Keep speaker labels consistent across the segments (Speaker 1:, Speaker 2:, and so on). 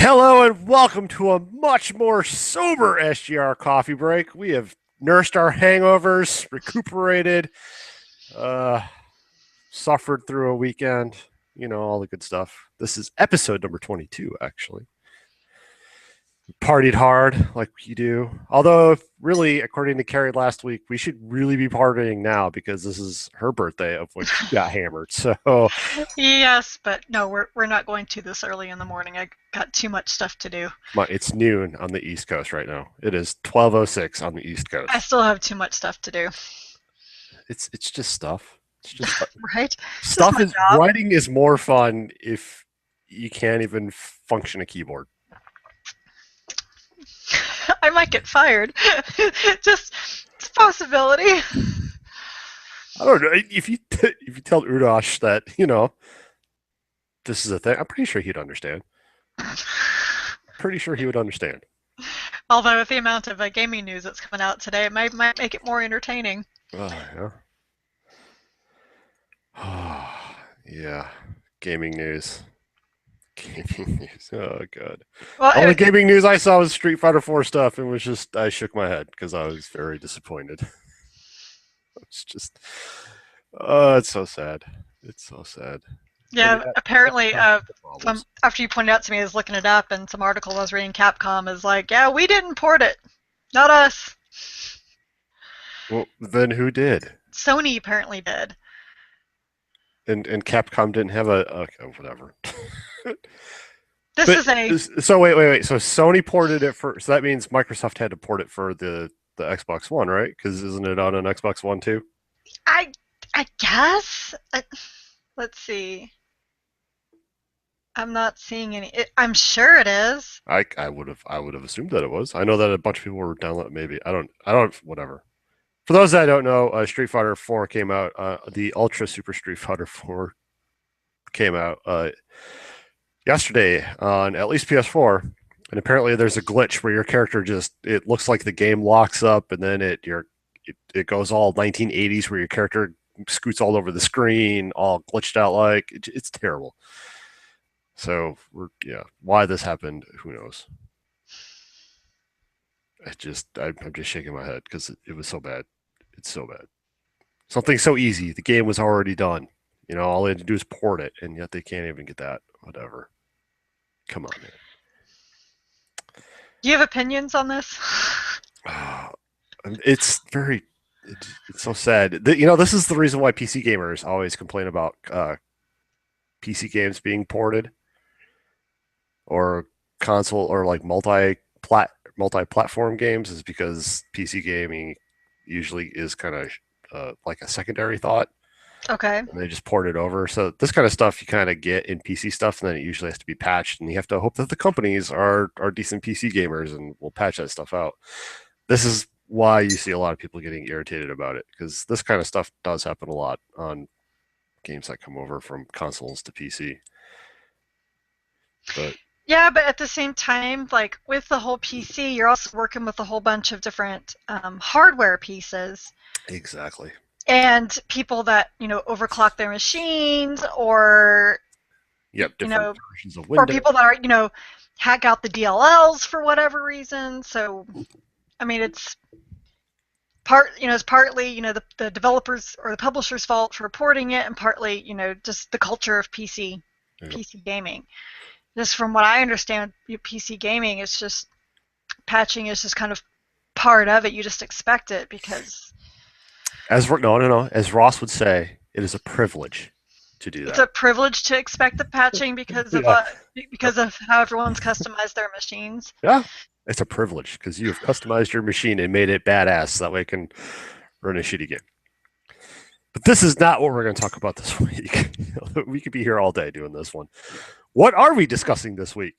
Speaker 1: Hello and welcome to a much more sober SGR Coffee Break. We have nursed our hangovers, recuperated, uh, suffered through a weekend, all the good stuff. This is episode number 22, actually. Partied hard like you do. Although, really, according to Carrie last week, we should really be partying now because this is her birthday, of which she got hammered. So,
Speaker 2: Yes, but no, we're not going to this early in the morning. I got too much stuff to do.
Speaker 1: it's noon on the East Coast right now. It is 12:06 on the East
Speaker 2: I
Speaker 1: Coast.
Speaker 2: still have too much stuff to do.
Speaker 1: It's just stuff. It's just
Speaker 2: Right? It's just
Speaker 1: stuff
Speaker 2: my
Speaker 1: is
Speaker 2: job.
Speaker 1: writing is more fun if you can't even function a keyboard.
Speaker 2: I might get fired. Just it's a possibility.
Speaker 1: I don't know if you if you tell Udosh that this is a thing. I'm pretty sure he'd understand. Pretty sure he would understand.
Speaker 2: Although with the amount of gaming news that's coming out today, it might make it more entertaining.
Speaker 1: Oh yeah. Yeah. Gaming news. Gaming news. Oh god.
Speaker 2: Well,
Speaker 1: All the gaming news I saw was Street Fighter 4 stuff and was just I shook my head because I was very disappointed. It's just it's so sad. It's so sad. And
Speaker 2: yeah. Apparently,
Speaker 1: problems.
Speaker 2: after you pointed out to me, I was looking it up, and some article I was reading. Capcom is like, yeah, we didn't port it, not us.
Speaker 1: Well, then who did?
Speaker 2: Sony apparently did.
Speaker 1: And Capcom didn't have a okay, whatever.
Speaker 2: This
Speaker 1: But
Speaker 2: is a
Speaker 1: so wait. So Sony ported it for. So that means Microsoft had to port it for the Xbox One, right? Because isn't it on an Xbox One too?
Speaker 2: I I guess. Let's see. I'm not seeing any. I'm sure it is.
Speaker 1: I would have assumed that it was. I know that a bunch of people were downloading. Maybe I don't. Whatever. For those that don't know, Street Fighter 4 came out. The Ultra Super Street Fighter 4 came out yesterday on at least PS4, and apparently there's a glitch where your character just it looks like the game locks up, and then it goes all 1980s where your character scoots all over the screen, all glitched out like it's terrible. So why this happened, who knows? I'm just shaking my head because it was so bad. It's so bad. Something so easy. The game was already done. All they had to do is port it, and yet they can't even get that. Whatever. Come on,
Speaker 2: Do you have opinions on this?
Speaker 1: man. It's very. It's so sad. This is the reason why PC gamers always complain about PC games being ported or console or like multi-platform games is because PC gaming usually is kind of like a secondary thought.
Speaker 2: Okay.
Speaker 1: And they just port it over. So this kind of stuff you kind of get in PC stuff, and then it usually has to be patched, and you have to hope that the companies are decent PC gamers and will patch that stuff out. This is why you see a lot of people getting irritated about it because this kind of stuff does happen a lot on games that come over from consoles to PC. But
Speaker 2: Yeah, but at the same time, like with the whole PC, you're also working with a whole bunch of different hardware pieces
Speaker 1: exactly.
Speaker 2: and people that overclock their machines, or
Speaker 1: Yep,
Speaker 2: you
Speaker 1: different
Speaker 2: know,
Speaker 1: versions of
Speaker 2: or
Speaker 1: Windows.
Speaker 2: people that are hack out the DLLs for whatever reason. So, I mean, it's partly the developers or the publisher's fault for reporting it, and partly just the culture of
Speaker 1: Yep.
Speaker 2: PC gaming. Just from what I understand, PC gaming is just patching is just kind of part of it. You just expect it because
Speaker 1: No. As Ross would say, it is a privilege to do
Speaker 2: it's
Speaker 1: that.
Speaker 2: a privilege to expect the patching because of
Speaker 1: Yeah.
Speaker 2: how everyone's customized their machines.
Speaker 1: Yeah. It's a privilege because you have customized your machine and made it badass so that way it can run a shitty game. But this is not what we're going to talk about this week. We could be here all day doing this one. What are we discussing this week?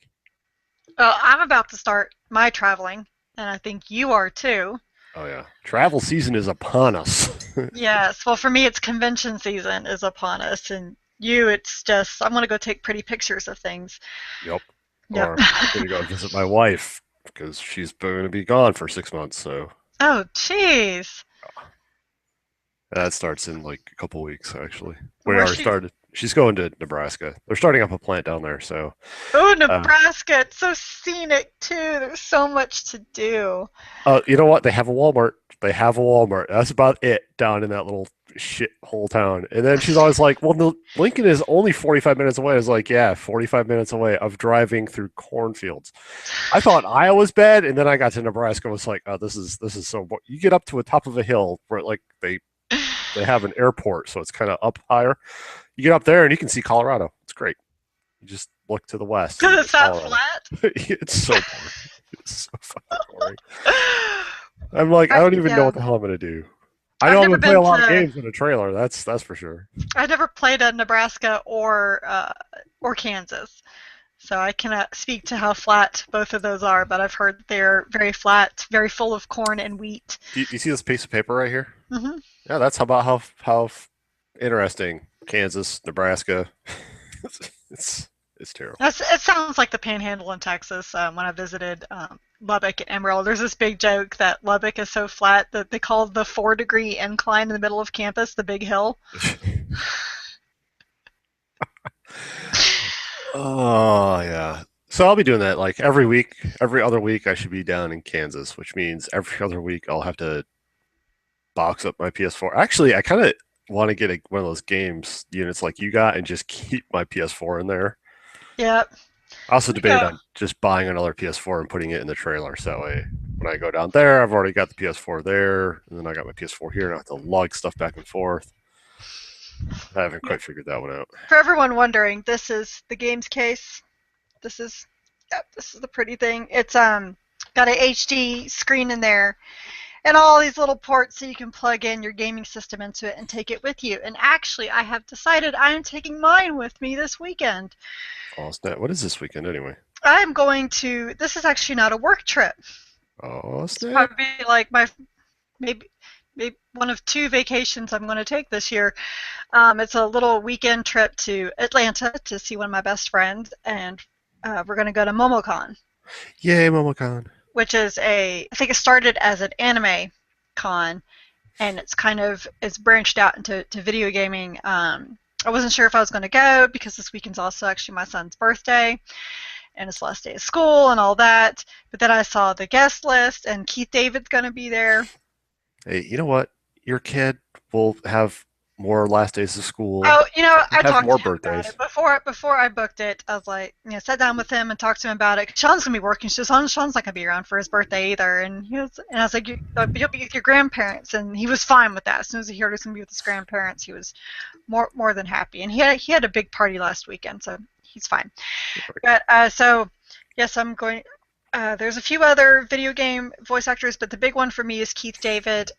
Speaker 2: Well, I'm about to start my traveling, and I think you are too.
Speaker 1: Oh yeah, travel season is upon us.
Speaker 2: Yes. Well, for me, it's convention season is upon us, and it's just I want to go take pretty pictures of things.
Speaker 1: Yep.
Speaker 2: Yep.
Speaker 1: Or I'm going to go visit my wife because she's going to be gone for 6 months. So
Speaker 2: Oh, jeez.
Speaker 1: that starts in like a couple weeks, actually. We
Speaker 2: Where's
Speaker 1: already
Speaker 2: she?
Speaker 1: started. She's going to Nebraska. They're starting up a plant down there. So,
Speaker 2: Oh,
Speaker 1: uh,
Speaker 2: Nebraska. It's so scenic, too. There's so much to do.
Speaker 1: you know what? They have a Walmart. They have a Walmart. That's about it down in that little shit hole town. And then she's always like, "Well, Lincoln is only 45 minutes away." I was like, "Yeah, 45 minutes away of driving through cornfields." I thought Iowa's bad, and then I got to Nebraska and was like, "Oh, this is so." You get up to the top of a hill where like they have an airport, so it's kind of up higher. You get up there and you can see Colorado. It's great. You just look to the west and
Speaker 2: Because
Speaker 1: there's
Speaker 2: it's that
Speaker 1: Colorado.
Speaker 2: flat.
Speaker 1: It's so boring. It's so fucking boring. I'm like, I don't even know
Speaker 2: Yeah.
Speaker 1: what the hell I'm gonna do. I
Speaker 2: I've
Speaker 1: know I'm
Speaker 2: never
Speaker 1: gonna play a
Speaker 2: been
Speaker 1: lot of
Speaker 2: to.
Speaker 1: games in a trailer. That's for sure.
Speaker 2: I've never played a Nebraska or Kansas, so I cannot speak to how flat both of those are. But I've heard they're very flat, very full of corn and wheat.
Speaker 1: Do you see this piece of paper right here?
Speaker 2: Hmm.
Speaker 1: Yeah, that's about how interesting Kansas, Nebraska. it's it's terrible.
Speaker 2: It sounds like the Panhandle in Texas. When I visited Lubbock and Emerald, there's this big joke that Lubbock is so flat that they call the 4-degree incline in the middle of campus the Big Hill.
Speaker 1: Oh yeah. So I'll be doing that like every week, every other week. I should be down in Kansas, which means every other week I'll have to box up my PS4. Actually, I kind of want to get one of those games units like you got and just keep my PS4 in there.
Speaker 2: Yep.
Speaker 1: I also
Speaker 2: Yeah.
Speaker 1: debated on just buying another PS4 and putting it in the trailer. So that way, when I go down there, I've already got the PS4 there, and then I got my PS4 here, and I have to lug stuff back and forth. I haven't
Speaker 2: Yeah.
Speaker 1: quite figured that one out.
Speaker 2: For everyone wondering, this is the games case. This is Yep, this is the pretty thing. It's got a HD screen in there and all these little ports so you can plug in your gaming system into it and take it with you. And actually, I have decided I am taking mine with me this weekend.
Speaker 1: Oh, snap. What is this weekend anyway?
Speaker 2: I'm going to. This is actually not a work trip.
Speaker 1: Oh,
Speaker 2: It's
Speaker 1: snap.
Speaker 2: probably like my maybe maybe one of two vacations I'm going to take this year. It's a little weekend trip to Atlanta to see one of my best friends, and we're going to go to MomoCon,
Speaker 1: Yay, Momocon.
Speaker 2: which is I think it started as an anime con, and it's branched out into video gaming. I wasn't sure if I was going to go because this weekend's also actually my son's birthday and his last day of school and all that. But then I saw the guest list, and Keith David's going to be there.
Speaker 1: Hey, you know what? Your kid will have more last days of school,
Speaker 2: Oh, I
Speaker 1: have
Speaker 2: talked to
Speaker 1: more
Speaker 2: him about
Speaker 1: birthdays.
Speaker 2: it before I booked it. I was like, sat down with him and talked to him about it. Sean's gonna be working. Sean's not gonna be around for his birthday either. And I was like, you'll be with your grandparents, and he was fine with that. As soon as he heard he was gonna be with his grandparents, he was more than happy. And he had a big party last weekend, so he's fine. But so yes, I'm going. There's a few other video game voice actors, but the big one for me is Keith David.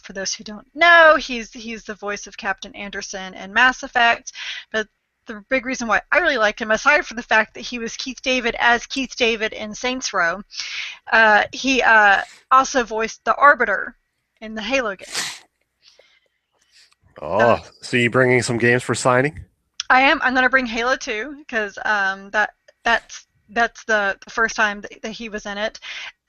Speaker 2: For those who don't know, he's the voice of Captain Anderson in Mass Effect. But the big reason why I really liked him, aside from the fact that he was Keith David as Keith David in Saints Row, he also voiced the Arbiter in the Halo games. Uh,
Speaker 1: Oh, so you bringing some games for signing?
Speaker 2: I'm gonna bring Halo 2 because that's the first time that he was in it,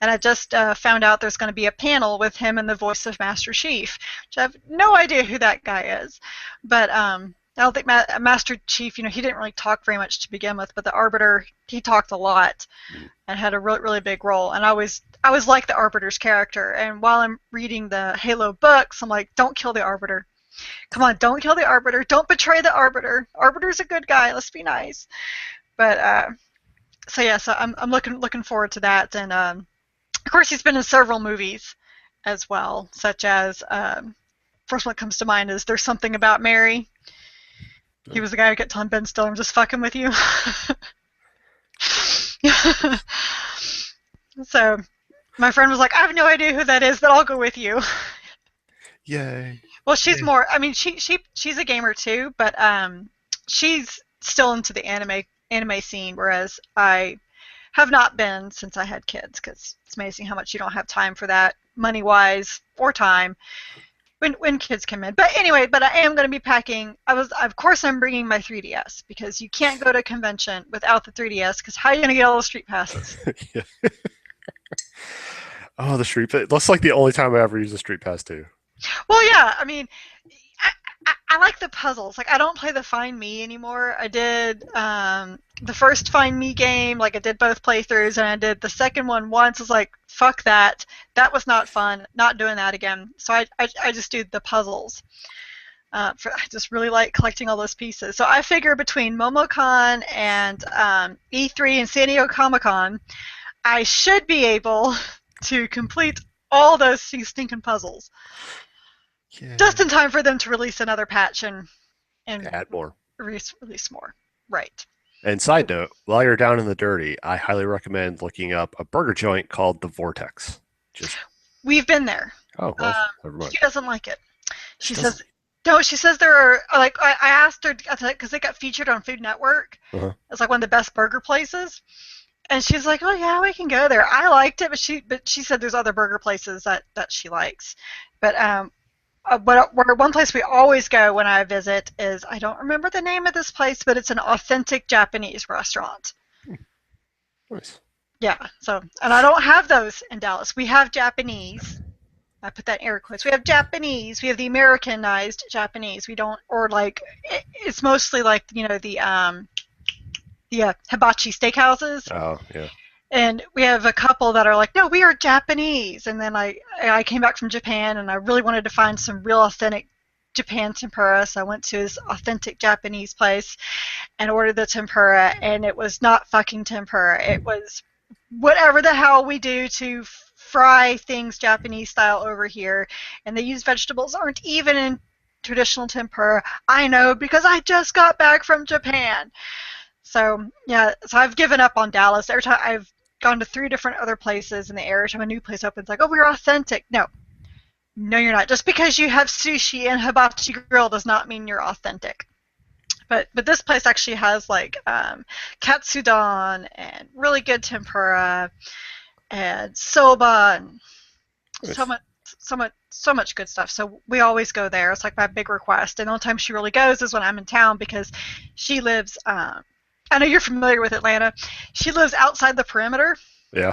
Speaker 2: and I just found out there's going to be a panel with him and the voice of Master Chief, which I have no idea who that guy is, but I don't think Master Chief, he didn't really talk very much to begin with, but the Arbiter, he talked a lot and had a really really big role, and I always liked the Arbiter's character, and while I'm reading the Halo books, I'm like, don't kill the Arbiter. Come on, don't kill the Arbiter. Don't betray the Arbiter. Arbiter's a good guy. Let's be nice. But so yeah, so I'm looking forward to that, and of course he's been in several movies as well, such as first one that comes to mind is There's Something About Mary. He was the guy who kept telling Ben Stiller, "I'm just fucking with you." So my friend was like, "I have no idea who that is, but I'll go with you."
Speaker 1: Yay.
Speaker 2: Well, she's
Speaker 1: Yay.
Speaker 2: more. I mean, she's a gamer too, but she's still into the anime scene, whereas I have not been since I had kids, because it's amazing how much you don't have time for that, money wise or time, when kids come in. But anyway, but I am going to be packing. Of course I'm bringing my 3DS, because you can't go to a convention without the 3DS, because how are you going to get all the street passes?
Speaker 1: Yeah. Oh, the street pass. That's like the only time I ever use a street pass too.
Speaker 2: Well, yeah, I mean, I like the puzzles. Like I don't play the Find Me anymore. I did the first Find Me game, like I did both playthroughs, and I did the second one once. I was like, fuck that. That was not fun. Not doing that again. So I just do the puzzles. I just really like collecting all those pieces. So I figure between MomoCon and E3 and San Diego Comic Con, I should be able to complete all those stinking puzzles
Speaker 1: Yeah.
Speaker 2: just in time for them to release another patch and
Speaker 1: Add more.
Speaker 2: release more. Right.
Speaker 1: And side note, while you're down in the dirty, I highly recommend looking up a burger joint called the Vortex. Just
Speaker 2: We've been there.
Speaker 1: oh
Speaker 2: Um,
Speaker 1: well, never mind.
Speaker 2: she doesn't like it.
Speaker 1: She
Speaker 2: She
Speaker 1: doesn't.
Speaker 2: says no. She says there are like I asked her because they got featured on Food Network.
Speaker 1: Uh-huh.
Speaker 2: It's like one of the best burger places. And she's like, "Oh yeah, we can go there." I liked it, but she said there's other burger places that she likes. But where one place we always go when I visit is I don't remember the name of this place, but it's an authentic Japanese restaurant.
Speaker 1: Nice.
Speaker 2: Yeah. So and I don't have those in Dallas. We have Japanese. I put that in air quotes. We have Japanese. We have the Americanized Japanese. We don't or like it's mostly like the hibachi steakhouses.
Speaker 1: Oh yeah.
Speaker 2: And we have a couple that are like, no, we are Japanese. And then I came back from Japan and I really wanted to find some real authentic Japan tempura. So I went to this authentic Japanese place and ordered the tempura. And it was not fucking tempura. It was whatever the hell we do to fry things Japanese style over here. And they use vegetables aren't even in traditional tempura. I know because I just got back from Japan. So yeah, so I've given up on Dallas. Every time I've gone to 3 different other places in the area, every time a new place opens, like, oh, we're authentic. No, no, you're not. Just because you have sushi and hibachi grill does not mean you're authentic. But this place actually has like katsudon and really good tempura and soba and so
Speaker 1: Nice.
Speaker 2: much so much good stuff. So we always go there. It's like my big request. And the only time she really goes is when I'm in town because she lives I know you're familiar with Atlanta. She lives outside the perimeter.
Speaker 1: Yeah.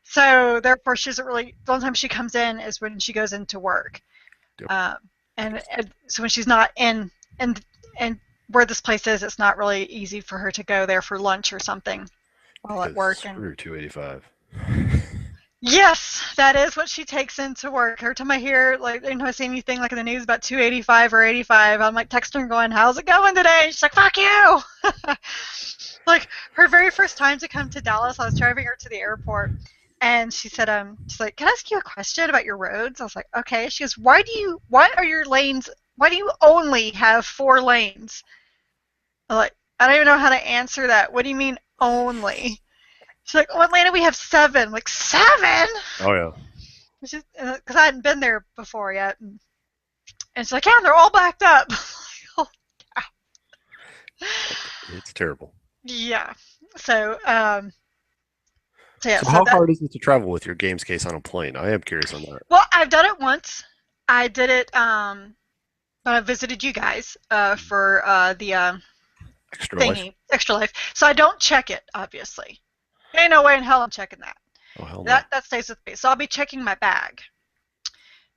Speaker 2: So therefore she doesn't really the only time she comes in is when she goes into work.
Speaker 1: Yep.
Speaker 2: Um, and so when she's not in and where this place is, it's not really easy for her to go there for lunch or something while at
Speaker 1: Because
Speaker 2: work. And
Speaker 1: screw 285.
Speaker 2: yes, that is what she takes into work. Every time I hear, like, anytime I see anything like in the news about 285 or 85, I'm like texting her going, "How's it going today?" And she's like, "Fuck you." Like her very first time to come to Dallas, I was driving her to the airport, and she said, she's like, "Can I ask you a question about your roads?" I was like, "Okay." She goes, Why are your lanes? Why do you only have 4 lanes?" I'm like, I don't even know how to answer that. What do you mean only? She's like, "Oh, Atlanta, we have 7." I'm like, 7?
Speaker 1: Oh yeah.
Speaker 2: Because I hadn't been there before yet. And she's like, "Yeah, they're all backed up." Oh,
Speaker 1: It's terrible.
Speaker 2: yeah. So, yeah,
Speaker 1: So
Speaker 2: so
Speaker 1: how
Speaker 2: that,
Speaker 1: hard is it to travel with your games case on a plane? I am curious on that.
Speaker 2: well, I've done it once. I did it when I visited you guys for the
Speaker 1: Extra life?
Speaker 2: thingy, Extra Life. So I don't check it, obviously. Ain't no way in hell I'm checking that.
Speaker 1: Oh hell no.
Speaker 2: That stays with me. So I'll be checking my bag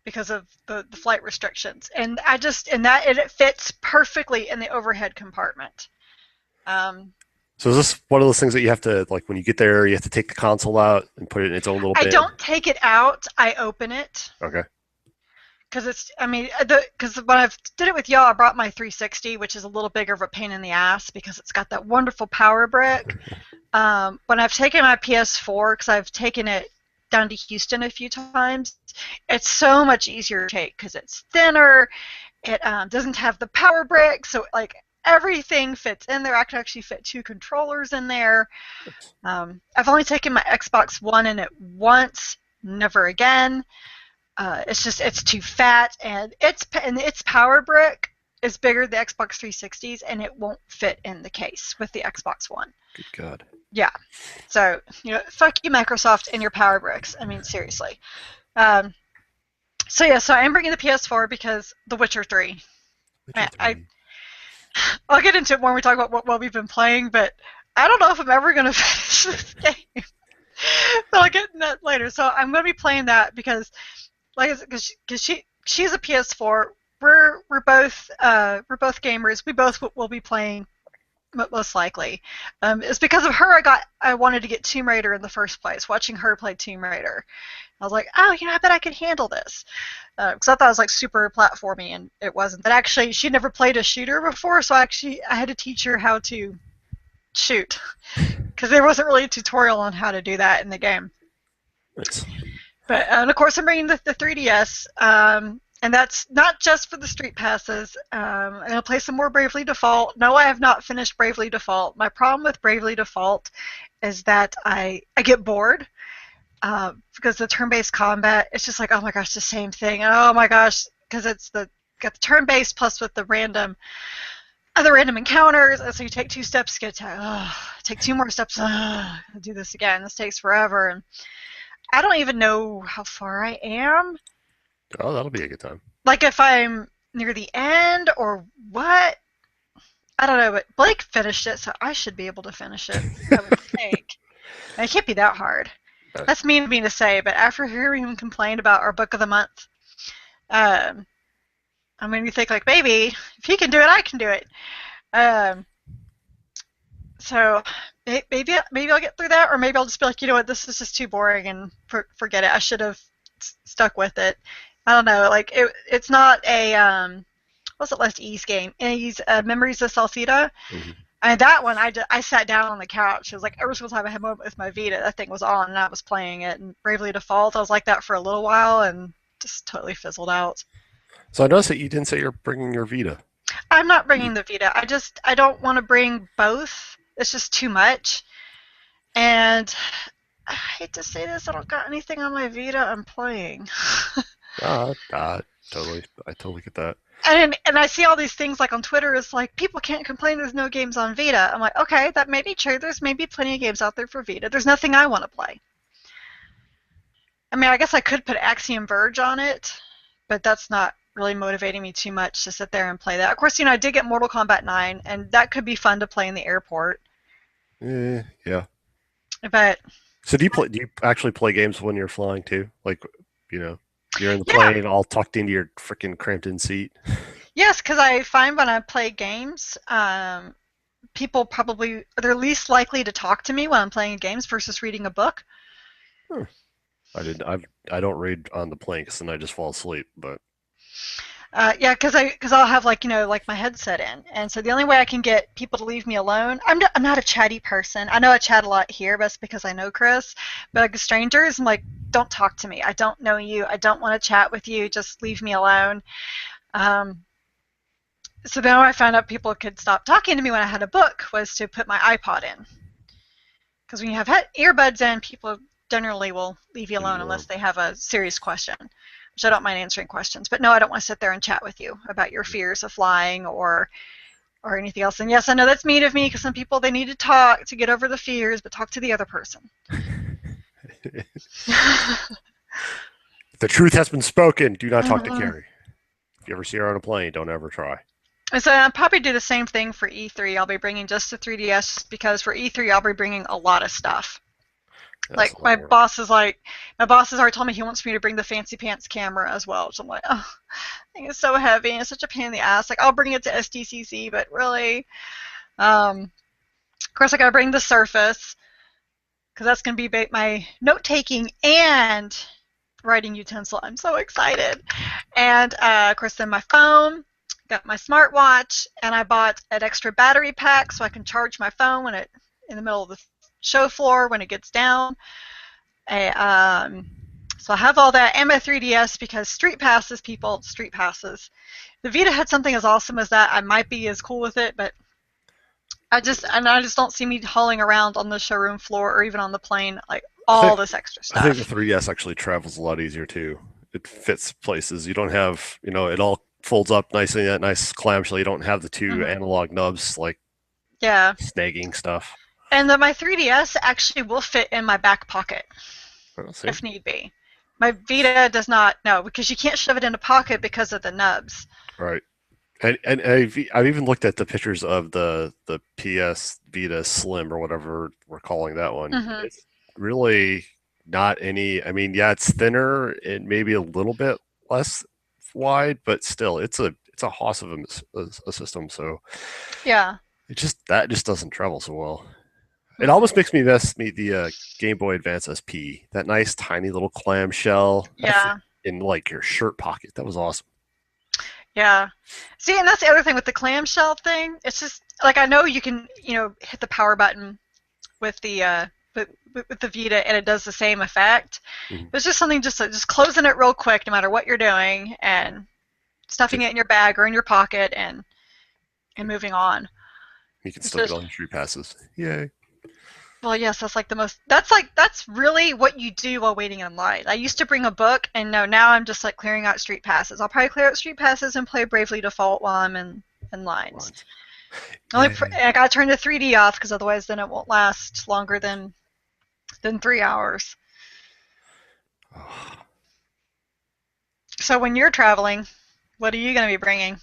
Speaker 2: because of the flight restrictions. And it fits perfectly in the overhead compartment. Um,
Speaker 1: So is this one of those things that you have to like when you get there, you have to take the console out and put it in its own little
Speaker 2: I
Speaker 1: bin?
Speaker 2: don't take it out. I open it
Speaker 1: Okay.
Speaker 2: because because when I did it with y'all, I brought my 360, which is a little bigger of a pain in the ass because it's got that wonderful power brick. When I've taken my PS4, because I've taken it down to Houston a few times, it's so much easier to take because it's thinner. It doesn't have the power brick, so like everything fits in there. I can actually fit 2 controllers in there. I've only taken my Xbox One in it once, never again. It's too fat, and its power brick is bigger than the Xbox 360's, and it won't fit in the case with the Xbox One.
Speaker 1: Good God.
Speaker 2: Yeah, so fuck you, Microsoft, and your power bricks. I mean, seriously. So yeah, so I am bringing the PS4 because The Witcher 3.
Speaker 1: Witcher
Speaker 2: I
Speaker 1: 3.
Speaker 2: I'll get into it more when we talk about what we've been playing, but I don't know if I'm ever gonna finish this game. So I'll get into that later. So I'm gonna be playing that because, like, because she's a PS4. we're both gamers. We both will be playing most likely. It's because of her I wanted to get Tomb Raider in the first place. Watching her play Tomb Raider, I was like, oh, I bet I could handle this. Because I thought it was like super platformy, and it wasn't. But actually, she never played a shooter before, so I had to teach her how to shoot because there wasn't really a tutorial on how to do that in the game.
Speaker 1: Nice.
Speaker 2: But and of course, I'm bringing the 3DS, and that's not just for the street passes. I'm gonna play some more Bravely Default. No, I have not finished Bravely Default. My problem with Bravely Default is that I get bored because the turn-based combat, it's just like, oh my gosh, the same thing. And oh my gosh, because it's got the turn-based plus with the random encounters. And so you take 2 steps, get to take 2 more steps, do this again. This takes forever, and I don't even know how far I am.
Speaker 1: Oh, that'll be a good time.
Speaker 2: Like if I'm near the end or what. I don't know, but Blake finished it, so I should be able to finish it, I would think. And it can't be that hard.
Speaker 1: Uh,
Speaker 2: That's mean of me to say, but after hearing him complain about our book of the month, um, I mean, you think like, maybe if he can do it, I can do it. Um, so maybe I'll get through that, or maybe I'll just be like, you know what, this is just too boring and forget it. I should have stuck with it. I don't know. Like it's not a what's it last Ease game? Ease Memories of Salsita.
Speaker 1: mhm.
Speaker 2: And that one, I sat down on the couch. It was like every single time I had a moment with my Vita, that thing was on and I was playing it. And Bravely Default, I was like that for a little while and just totally fizzled out.
Speaker 1: So I noticed that you didn't say you're bringing your Vita.
Speaker 2: I'm not bringing the Vita. I don't want to bring both. It's just too much. And I hate to say this, I don't got anything on my Vita I'm playing.
Speaker 1: I totally get that.
Speaker 2: And I see all these things like on Twitter. It's like people can't complain there's no games on Vita. I'm like, okay, that may be true. There's maybe plenty of games out there for Vita. There's nothing I want to play. I mean, I guess I could put Axiom Verge on it, but that's not really motivating me too much to sit there and play that. Of course, I did get Mortal Kombat 9, and that could be fun to play in the airport.
Speaker 1: Yeah.
Speaker 2: But
Speaker 1: So do you actually play games when you're flying too? Like, you know, you're in the
Speaker 2: yeah,
Speaker 1: plane all tucked into your freaking cramped in seat.
Speaker 2: yes, because I find when I play games, people probably they're least likely to talk to me when I'm playing games versus reading a book.
Speaker 1: Huh. I don't read on the plane because then I just fall asleep. But
Speaker 2: Yeah, because I'll have like my headset in, and so the only way I can get people to leave me alone, I'm not a chatty person. I know I chat a lot here, but that's because I know Chris. But like strangers, I'm like, don't talk to me. I don't know you. I don't want to chat with you. Just leave me alone. Um, so then I found out people could stop talking to me when I had a book was to put my iPod in, because when you have earbuds in, people generally will leave you
Speaker 1: leave
Speaker 2: alone
Speaker 1: me
Speaker 2: unless
Speaker 1: alone.
Speaker 2: they have a serious question, which I don't mind answering questions. But no, I don't want to sit there and chat with you about your fears of flying or anything else. And yes, I know that's mean of me because some people they need to talk to get over the fears, but talk to the other person.
Speaker 1: The truth has been spoken. Do not talk to
Speaker 2: Mhm.
Speaker 1: Carrie. If you ever see her on a plane, don't ever try.
Speaker 2: And so I'll probably do the same thing for E3. I'll be bringing just the 3DS because for E3 I'll be bringing a lot of stuff.
Speaker 1: That's
Speaker 2: Like
Speaker 1: a lot of work.
Speaker 2: my boss has already told me he wants me to bring the fancy pants camera as well. So I'm like, oh, I think it's so heavy and it's such a pain in the ass. Like I'll bring it to SDCC, but really, of course I gotta bring the Surface because that's gonna be my note taking and writing utensil. I'm so excited. And of course then my phone, got my smartwatch, and I bought an extra battery pack so I can charge my phone when it in the middle of the show floor when it gets down. So I have all that and my 3DS because street passes. The Vita had something as awesome as that. I might be as cool with it, but I just don't see me hauling around on the showroom floor or even on the plane like
Speaker 1: I
Speaker 2: all
Speaker 1: think
Speaker 2: this extra
Speaker 1: I think the
Speaker 2: stuff.
Speaker 1: 3DS actually travels a lot easier too. It fits places. You don't have, it all folds up nicely, that nice clamshell. You don't have the two
Speaker 2: Hmm.
Speaker 1: analog nubs like
Speaker 2: Yeah,
Speaker 1: snagging stuff.
Speaker 2: and my 3DS actually will fit in my back pocket
Speaker 1: Well, see,
Speaker 2: if need be. My Vita does not, no, because you can't shove it in a pocket because of the nubs.
Speaker 1: right. And I've even looked at the pictures of the PS Vita Slim or whatever we're calling that one.
Speaker 2: Hmm.
Speaker 1: It's really not any. I mean, yeah, it's thinner and maybe a little bit less wide, but still, it's a hoss of a system. So
Speaker 2: Yeah.
Speaker 1: it just that just doesn't travel so well. It
Speaker 2: Hmm.
Speaker 1: almost makes me miss me the Game Boy Advance SP. That nice tiny little clamshell. That fit
Speaker 2: Yeah.
Speaker 1: in like your shirt pocket. That was awesome.
Speaker 2: Yeah. See, and that's the other thing with the clamshell thing. It's just like I know you can, hit the power button with the with the Vita, and it does the same effect.
Speaker 1: Mhm.
Speaker 2: It's just something just closing it real quick, no matter what you're doing, and stuffing
Speaker 1: Just
Speaker 2: it in your bag or in your pocket, and moving on.
Speaker 1: you can
Speaker 2: It's
Speaker 1: still get
Speaker 2: just
Speaker 1: all your street passes. Yay!
Speaker 2: well, yes, that's like the most. That's really what you do while waiting in line. I used to bring a book, and no, now I'm just like clearing out street passes. I'll probably clear out street passes and play Bravely Default while I'm in lines.
Speaker 1: Lines. Yeah.
Speaker 2: I gotta turn the 3D off because otherwise, then it won't last longer than 3 hours. So when you're traveling, what are you gonna be bringing?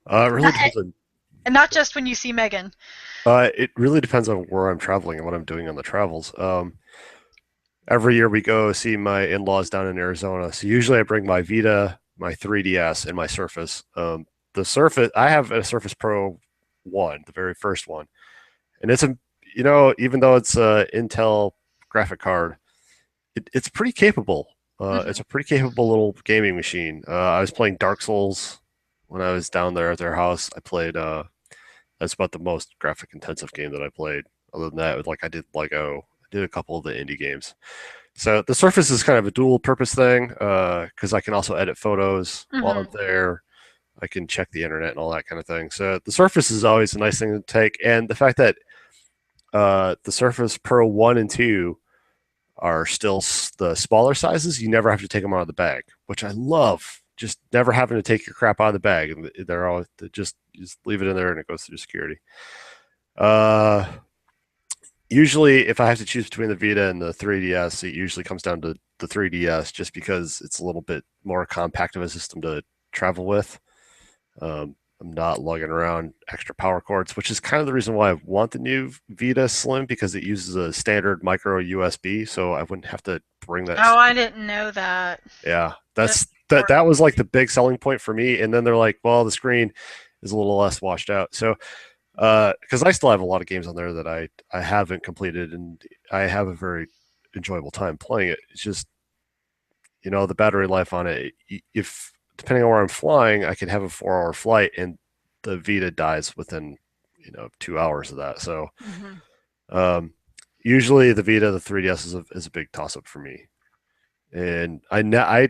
Speaker 1: It really
Speaker 2: Not,
Speaker 1: depends on.
Speaker 2: and not just when you see Megan.
Speaker 1: It really depends on where I'm traveling and what I'm doing on the travels. Every year we go see my in-laws down in Arizona. So usually I bring my Vita, my 3DS, and my Surface. The Surface, I have a Surface Pro 1, the very first one, and it's a, even though it's a Intel graphic card, it's pretty capable. It's
Speaker 2: Hmm.
Speaker 1: a pretty capable little gaming machine. I was playing Dark Souls when I was down there at their house. I played. That's about the most graphic intensive game that I played. Other than that, like I did Lego, I did a couple of the indie games. So the Surface is kind of a dual purpose thing because I can also edit photos while I'm
Speaker 2: Hmm.
Speaker 1: there. I can check the internet and all that kind of thing. So the Surface is always a nice thing to take, and the fact that the Surface Pro 1 and 2 are still the smaller sizes, you never have to take them out of the bag, which I love. Just never having to take your crap out of the bag, and they're all just leave it in there and it goes through security. Uh, Usually, if I have to choose between the Vita and the 3DS, it usually comes down to the 3DS just because it's a little bit more compact of a system to travel with. I'm not lugging around extra power cords, which is kind of the reason why I want the new Vita Slim because it uses a standard micro USB, so I wouldn't have to bring that.
Speaker 2: Oh, I didn't know that.
Speaker 1: Yeah,
Speaker 2: That's
Speaker 1: that
Speaker 2: important.
Speaker 1: was like the big selling point for me. And then they're like, well, the screen is a little less washed out. So because I still have a lot of games on there that I haven't completed, and I have a very enjoyable time playing it. It's just the battery life on it. If depending on where I'm flying, I could have a 4 hour flight, and the Vita dies within 2 hours of that. So
Speaker 2: Hmm.
Speaker 1: um, usually the Vita, the 3DS is a big toss up for me, and I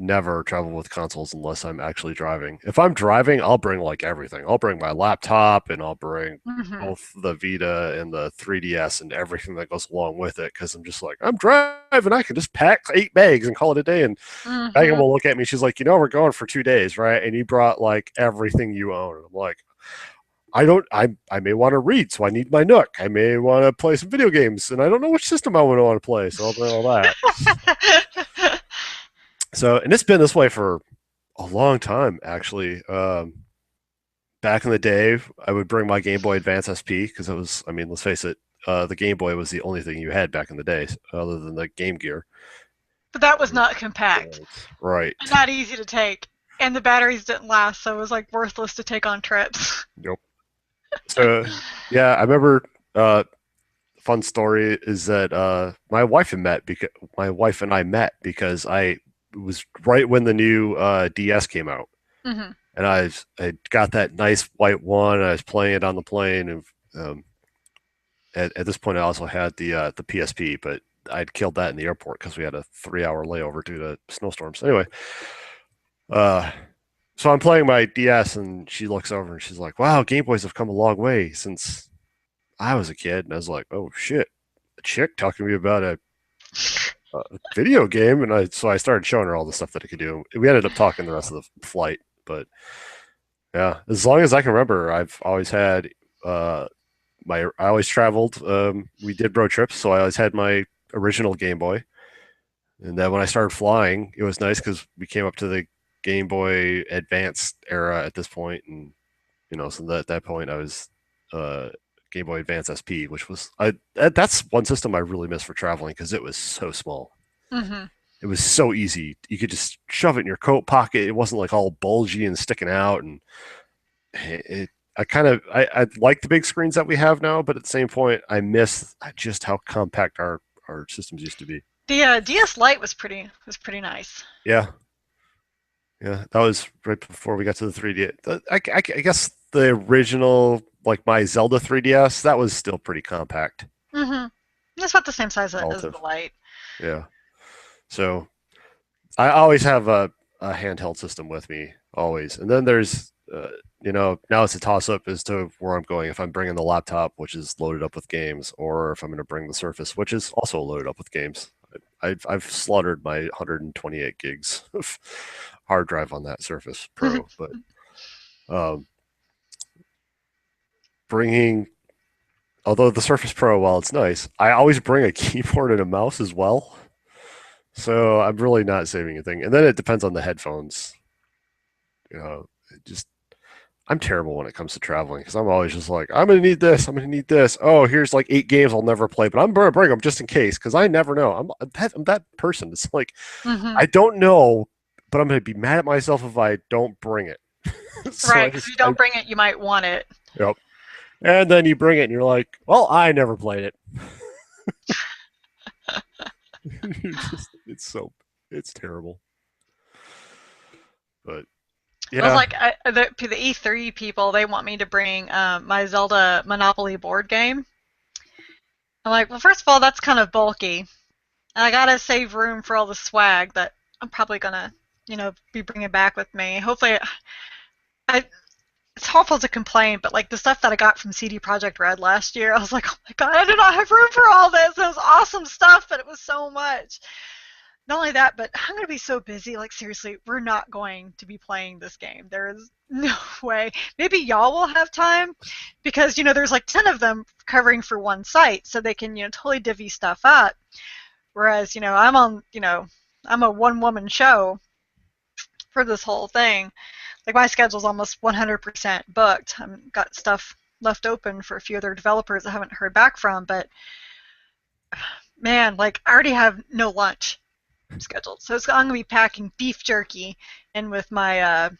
Speaker 1: never travel with consoles unless I'm actually driving. If I'm driving, I'll bring like everything. I'll bring my laptop and I'll bring
Speaker 2: Hmm.
Speaker 1: both the Vita and the 3DS and everything that goes along with it because I'm just like, I'm driving. I can just pack 8 bags and call it a day. And Megan
Speaker 2: Hmm.
Speaker 1: will look at me. She's like, we're going for 2 days, right? And you brought like everything you own. And I'm like, I don't. I may want to read, so I need my Nook. I may want to play some video games, and I don't know which system I would want to play, so I'll bring all that. So, and it's been this way for a long time, actually. Back in the day, I would bring my Game Boy Advance SP because it was, I mean, let's face it, the Game Boy was the only thing you had back in the day, other than the Game Gear.
Speaker 2: But that was not compact and
Speaker 1: Right.
Speaker 2: not easy to take. And the batteries didn't last, so it was like worthless to take on trips.
Speaker 1: Nope. So, yeah, I remember. Fun story is that my wife and I met because I it was right when the new DS came out,
Speaker 2: Hmm.
Speaker 1: and I got that nice white one. And I was playing it on the plane, and um, at this point, I also had the PSP, but I'd killed that in the airport because we had a 3 hour layover due to snowstorms. Anyway, uh, so I'm playing my DS, and she looks over and she's like, "Wow, Game Boys have come a long way since I was a kid." And I was like, "Oh shit, a chick talking to me about a video game," and I started showing her all the stuff that it could do. We ended up talking the rest of the flight, but yeah, as long as I can remember, I've always had uh, I always traveled. We did road trips, so I always had my original Game Boy. And then when I started flying, it was nice because we came up to the Game Boy Advance era at this point, and so at that point I was uh, Game Boy Advance SP, which was that's one system I really miss for traveling because it was so small.
Speaker 2: Hmm.
Speaker 1: It was so easy. You could just shove it in your coat pocket. It wasn't like all bulgy and sticking out. And it I like the big screens that we have now, but at the same point, I miss just how compact our systems used to be.
Speaker 2: The DS Lite was pretty nice.
Speaker 1: Yeah, yeah, that was right before we got to the 3D. I guess the original, like my Zelda 3DS, that was still pretty compact
Speaker 2: Mm-hmm. It's about the same size as the
Speaker 1: relative.
Speaker 2: Lite.
Speaker 1: Yeah. So I always have a handheld system with me, always. And then there's, now it's a toss up as to where I'm going. If I'm bringing the laptop, which is loaded up with games, or if I'm going to bring the Surface, which is also loaded up with games. I've slaughtered my 128 gigs of hard drive on that Surface Pro, but um, bringing, although the Surface Pro, while it's nice, I always bring a keyboard and a mouse as well. So I'm really not saving anything. And then it depends on the headphones. Just I'm terrible when it comes to traveling because I'm always just like, I'm gonna need this. I'm gonna need this. Oh, here's like 8 games I'll never play, but I'm gonna bring them just in case because I never know. I'm that person. It's like
Speaker 2: Mm-hmm.
Speaker 1: I don't know, but I'm gonna be mad at myself if I don't bring it. So
Speaker 2: Right, because if you don't bring it, you might want it.
Speaker 1: yep. And then you bring it and you're like, well, I never played it. It's terrible. But
Speaker 2: I was
Speaker 1: yeah,
Speaker 2: like, the E3 people, they want me to bring my Zelda Monopoly board game. I'm like, well, first of all, that's kind of bulky. And I gotta save room for all the swag that I'm probably gonna, be bringing back with me. Hopefully, it's awful to complain, but like the stuff that I got from CD Projekt Red last year, I was like, oh my god, I do not have room for all this. It was awesome stuff, but it was so much. Not only that, but I'm going to be so busy. Like, seriously, we're not going to be playing this game. There is no way. Maybe y'all will have time because, there's like 10 of them covering for one site, so they can, totally divvy stuff up. Whereas, I'm a one woman show for this whole thing. Like, my schedule's almost 100% booked. I've got stuff left open for a few other developers I haven't heard back from, but man, like, I already have no lunch scheduled. So I'm going to be packing beef jerky in with my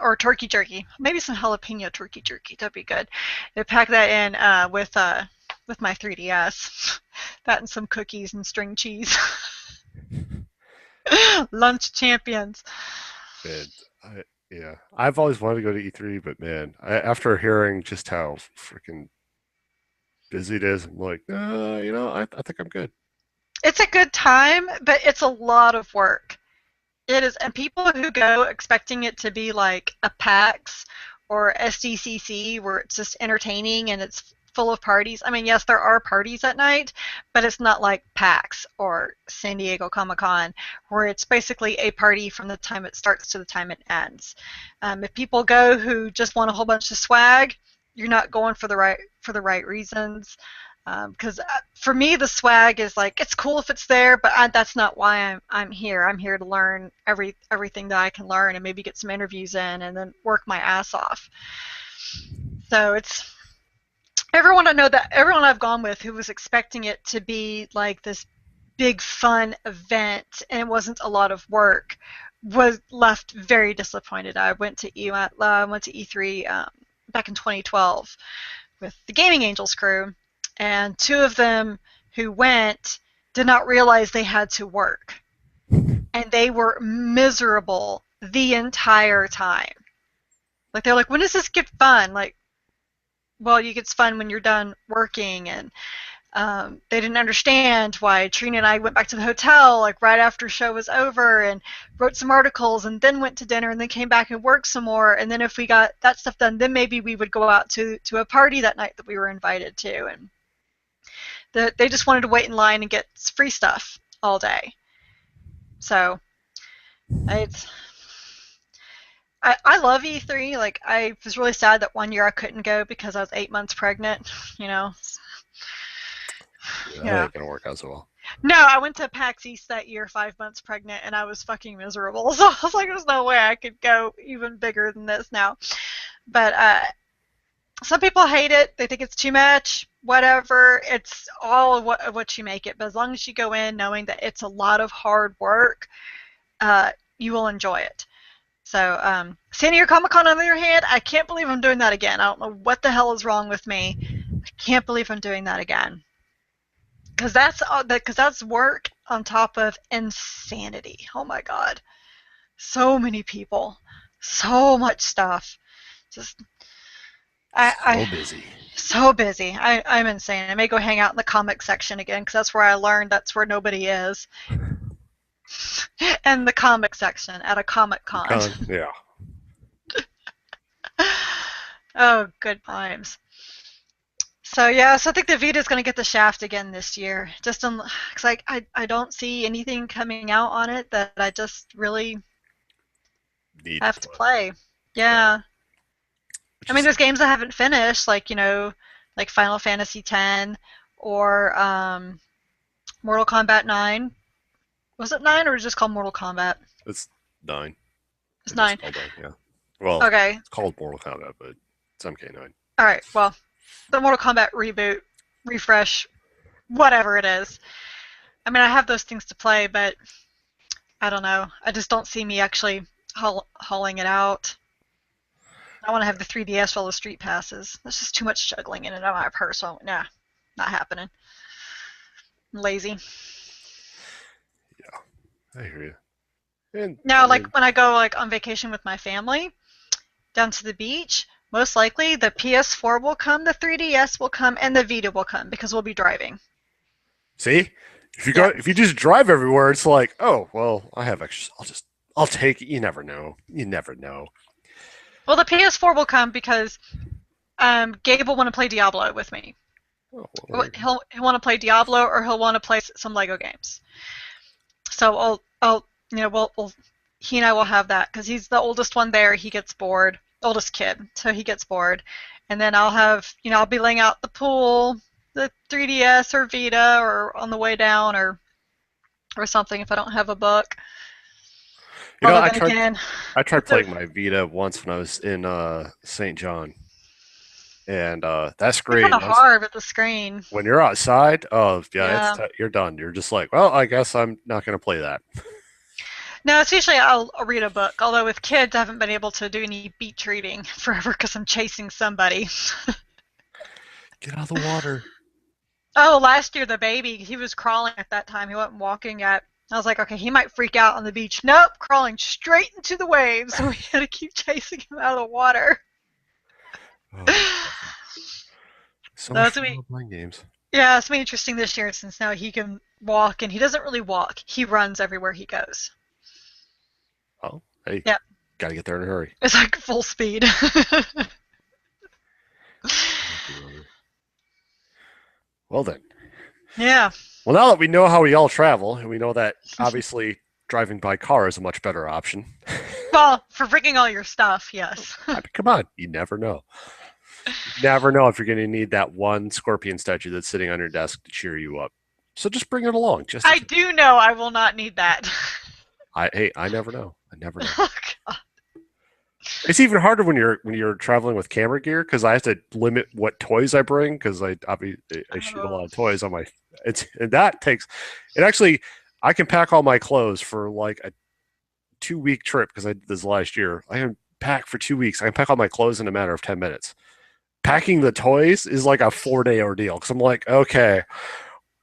Speaker 2: or turkey jerky, maybe some jalapeno turkey jerky. That'd be good. I pack that in with my 3DS. That and some cookies and string cheese. Lunch champions.
Speaker 1: and yeah, I've always wanted to go to E3, but man, after hearing just how freaking busy it is, I'm like, I think I'm good.
Speaker 2: It's a good time, but it's a lot of work. It is, and people who go expecting it to be like a PAX or SDCC where it's just entertaining and it's full of parties. I mean, yes, there are parties at night, but it's not like PAX or San Diego Comic Con where it's basically a party from the time it starts to the time it ends. If people go who just want a whole bunch of swag, you're not going for the right reasons. Because for me, the swag is like it's cool if it's there, but that's not why I'm here. I'm here to learn everything that I can learn and maybe get some interviews in and then work my ass off. So it's everyone I've gone with who was expecting it to be like this big fun event and it wasn't a lot of work was left very disappointed. I went to E3 back in 2012 with the Gaming Angels crew, and two of them who went did not realize they had to work, and they were miserable the entire time. Like they're like, when does this get fun? Like, well, you get fun when you're done working, and they didn't understand why Trina and I went back to the hotel like right after show was over and wrote some articles and then went to dinner and then came back and worked some more, and then if we got that stuff done, then maybe we would go out to a party that night that we were invited to, and they just wanted to wait in line and get free stuff all day. So it's I love E3. Like I was really sad that one year I couldn't go because I was 8 months pregnant. You know,
Speaker 1: Yeah, that
Speaker 2: yeah.
Speaker 1: ain't gonna work out so well.
Speaker 2: No, I went to PAX East that year, 5 months pregnant, and I was fucking miserable. So I was like, there's no way I could go even bigger than this now. But some people hate it. They think it's too much. whatever. It's all what you make it. But as long as you go in knowing that it's a lot of hard work, you will enjoy it. So, San Diego Comic Con, on the other hand, I can't believe I'm doing that again. I don't know what the hell is wrong with me. I can't believe I'm doing that again. Because that's work on top of insanity. Oh my god, so many people, so much stuff. Just I
Speaker 1: So busy.
Speaker 2: so busy. I'm insane. I may go hang out in the comic section again because that's where I learned that's where nobody is. And the comic section at a comic con.
Speaker 1: Yeah.
Speaker 2: Oh, good times. So yeah, so I think the Vita's going to get the shaft again this year. Just because I don't see anything coming out on it that I just really
Speaker 1: Need to
Speaker 2: have to
Speaker 1: play.
Speaker 2: play.
Speaker 1: Yeah.
Speaker 2: Yeah, I
Speaker 1: Which
Speaker 2: mean,
Speaker 1: is
Speaker 2: there's games I haven't finished, like like Final Fantasy X or Mortal Kombat 9. Was it 9 or was it just called Mortal Kombat?
Speaker 1: it's 9.
Speaker 2: It's
Speaker 1: It is
Speaker 2: 9.
Speaker 1: called 9, yeah. Well,
Speaker 2: Okay.
Speaker 1: it's called Mortal Kombat, but it's MK9.
Speaker 2: All right. Well, the Mortal Kombat reboot, refresh, whatever it is. I mean, I have those things to play, but I don't know. I just don't see me actually hauling it out. I want to have the 3DS for all the street passes. There's just too much juggling in it. I don't have her, so nah, not happening. I'm lazy.
Speaker 1: Yeah, I hear you. And I
Speaker 2: Now, like
Speaker 1: mean,
Speaker 2: when I go like on vacation with my family down to the beach, most likely the PS4 will come, the 3DS will come, and the Vita will come because we'll be driving.
Speaker 1: see,
Speaker 2: Yeah.
Speaker 1: if you just drive everywhere, it's like, oh well, I have extra. I'll take it. You never know. You never know.
Speaker 2: Well, the PS4 will come because Gabe will want to play Diablo with me.
Speaker 1: Oh well, there you go.
Speaker 2: He'll want to play Diablo or he'll want to play some Lego games. So I'll he and I will have that because he's the oldest one there. He gets bored, oldest kid, so he gets bored, and then I'll have I'll be laying out the pool, the 3DS or Vita, or on the way down, or something if I don't have a book.
Speaker 1: You know,
Speaker 2: Although then again,
Speaker 1: I tried
Speaker 2: with the
Speaker 1: playing my Vita once when I was in St. John, and that
Speaker 2: they're kind
Speaker 1: screen
Speaker 2: of
Speaker 1: once
Speaker 2: hard with the screen.
Speaker 1: when you're outside, oh yeah,
Speaker 2: Yeah.
Speaker 1: you're done. You're just like, well, I guess I'm not going to play that.
Speaker 2: No, it's usually I'll read a book. Although with kids, I haven't been able to do any beach reading forever because I'm chasing somebody.
Speaker 1: Get out of the water.
Speaker 2: Oh, last year the baby, he was crawling at that time. He wasn't walking yet. I was like, okay, he might freak out on the beach. Nope, crawling straight into the waves. So we had to keep chasing him out of the water.
Speaker 1: Oh, that's awesome. So much
Speaker 2: That's
Speaker 1: fun
Speaker 2: me.
Speaker 1: playing games.
Speaker 2: Yeah, it's been interesting this year since now he can walk, and he doesn't really walk. He runs everywhere he goes.
Speaker 1: Oh, hey,
Speaker 2: Yeah,
Speaker 1: got to get there in a hurry.
Speaker 2: it's like full speed.
Speaker 1: I do love it. Well then.
Speaker 2: Yeah.
Speaker 1: Well, now that we know how we all travel, and we know that obviously driving by car is a much better option.
Speaker 2: Well, for bringing all your stuff, yes.
Speaker 1: I mean, come on, you never know. You never know if you're going to need that one scorpion statue that's sitting on your desk to cheer you up. So just bring it along, just in
Speaker 2: I
Speaker 1: case.
Speaker 2: do know I will not need that.
Speaker 1: I never know. I never know.
Speaker 2: Oh, God.
Speaker 1: It's even harder when you're traveling with camera gear because I have to limit what toys I bring because I shoot a lot
Speaker 2: Oh.
Speaker 1: of toys on my. It's and that takes. It actually, I can pack all my clothes for like a 2 week trip because I did this last year. I can pack for 2 weeks. I can pack all my clothes in a matter of 10 minutes. Packing the toys is like a 4 day ordeal because I'm like, okay,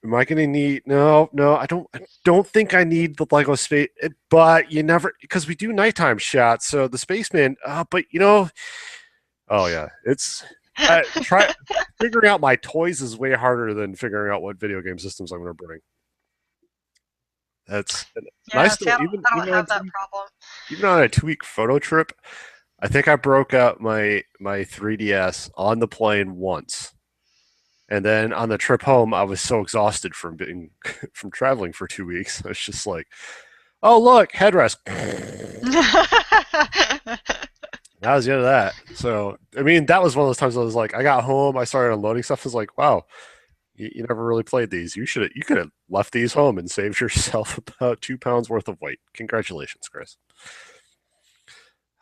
Speaker 1: am I going to need? No, no, I don't think I need the Lego space. But you never because we do nighttime shots. So the spaceman. But oh yeah, it's try figuring out my toys is way harder than figuring out what video game systems I'm going to bring. That's
Speaker 2: Yeah,
Speaker 1: nice
Speaker 2: see,
Speaker 1: though. Even
Speaker 2: I don't have that problem.
Speaker 1: even on a 2 week photo trip, I think I broke out my 3DS on the plane once. And then on the trip home, I was so exhausted from being from traveling for 2 weeks. I was just like, "Oh look, headrest." That was the end of that. So I mean, that was one of those times I was like, I got home, I started unloading stuff. I was like, wow, you never really played these. You could have left these home and saved yourself about 2 pounds worth of weight. Congratulations, Chris.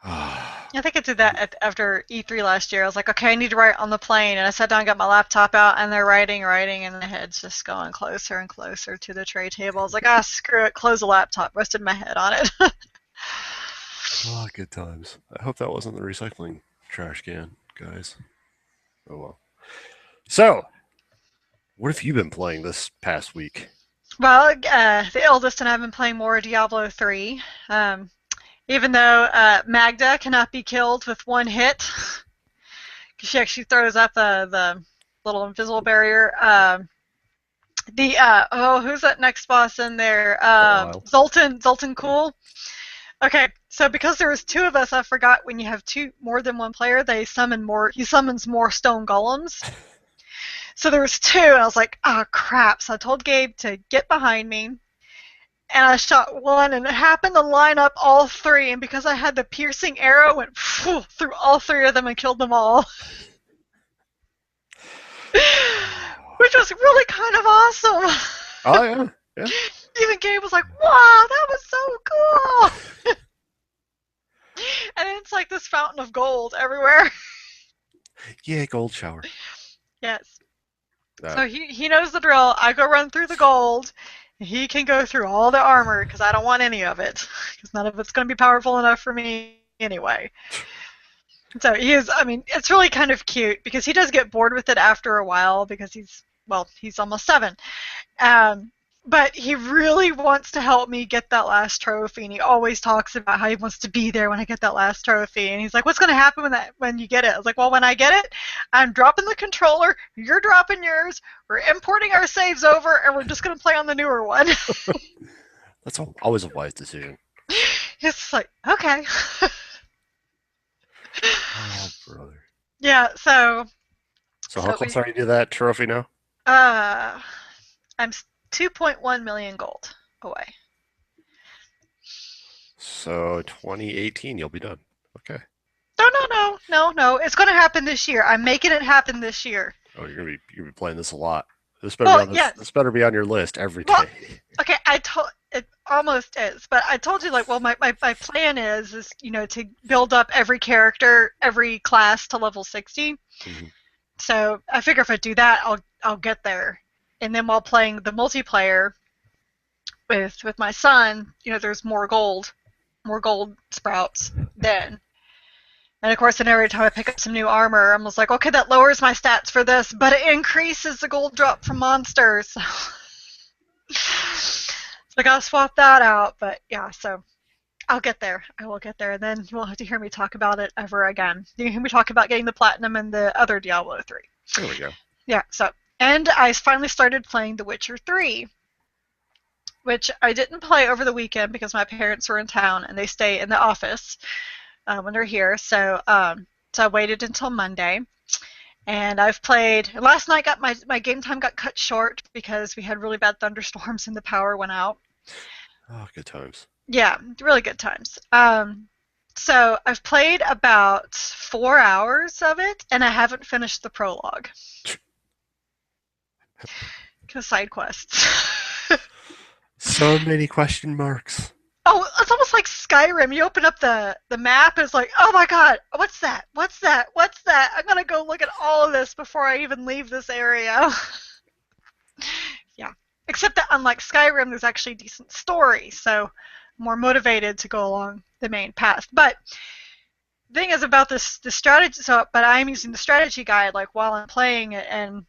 Speaker 2: I think I did that after E3 last year. I was like, okay, I need to write on the plane, and I sat down, and got my laptop out, and they're writing, and the head's just going closer and closer to the tray table. I was like, screw it, close the laptop, rested my head on it.
Speaker 1: Oh, good times. I hope that wasn't the recycling trash can, guys. Oh well. So, what have you been playing this past week?
Speaker 2: Well, the eldest and I have been playing more Diablo 3. Even though Magda cannot be killed with one hit, because she actually throws up the little invisible barrier. Who's that next boss in there?
Speaker 1: Belial.
Speaker 2: Zoltan Cool. Okay, so because there was two of us, I forgot when you have more than one player, they summon more. He summons more stone golems. So there was two, and I was like, oh crap! So I told Gabe to get behind me, and I shot one, and it happened to line up all three. And because I had the piercing arrow, it went through all three of them and killed them all, which was really kind of awesome.
Speaker 1: Oh yeah, yeah.
Speaker 2: Even Gabe was like, "Wow, that was so cool!" And it's like this fountain of gold everywhere.
Speaker 1: Yeah, gold shower.
Speaker 2: Yes.
Speaker 1: That
Speaker 2: So he knows the drill. I go run through the gold. He can go through all the armor because I don't want any of it because none of it's going to be powerful enough for me anyway. So he is. I mean, it's really kind of cute because he does get bored with it after a while because he's almost 7. Um, but he really wants to help me get that last trophy, and he always talks about how he wants to be there when I get that last trophy. And he's like, "What's going to happen when you get it?" I was like, "Well, when I get it, I'm dropping the controller, you're dropping yours, we're importing our saves over, and we're just going to play on the newer one."
Speaker 1: that's always a wise decision.
Speaker 2: It's like, okay.
Speaker 1: Oh brother.
Speaker 2: Yeah. So
Speaker 1: So how
Speaker 2: so
Speaker 1: close
Speaker 2: we
Speaker 1: are you to that trophy now?
Speaker 2: uh, I'm 2.1 million gold away.
Speaker 1: So 2018, you'll be done. Okay.
Speaker 2: No, no, no, no, no. It's going to happen this year. I'm making it happen this year.
Speaker 1: Oh, you're gonna be playing this a lot. This better be
Speaker 2: Well,
Speaker 1: on this.
Speaker 2: yes.
Speaker 1: This better be on your list every
Speaker 2: Well,
Speaker 1: day.
Speaker 2: okay. I told it almost is, but I told you like, well, my plan is to build up every character, every class to level 60.
Speaker 1: Mhm.
Speaker 2: So I figure if I do that, I'll get there. And then while playing the multiplayer with my son, there's more gold sprouts then. And of course, then every time I pick up some new armor, I'm just like, okay, that lowers my stats for this, but it increases the gold drop from monsters. So I gotta swap that out. But yeah, so I'll get there. I will get there, and then you won't have to hear me talk about it ever again. You can hear me talk about getting the platinum and the other Diablo 3.
Speaker 1: There we go.
Speaker 2: Yeah, so. And I finally started playing The Witcher 3, which I didn't play over the weekend because my parents were in town and they stay in the office when they're here. So I waited until Monday, and I've played. Last night, got my game time got cut short because we had really bad thunderstorms and the power went out.
Speaker 1: Oh, good times.
Speaker 2: Yeah, really good times. So I've played about 4 hours of it, and I haven't finished the prologue because side quests.
Speaker 1: So many question marks.
Speaker 2: Oh, it's almost like Skyrim. You open up the map, and it's like, oh my god, what's that? What's that? What's that? I'm gonna go look at all of this before I even leave this area. Yeah. Except that unlike Skyrim, there's actually a decent story, so I'm more motivated to go along the main path. But the thing is about the strategy. But I'm using the strategy guide like while I'm playing it, and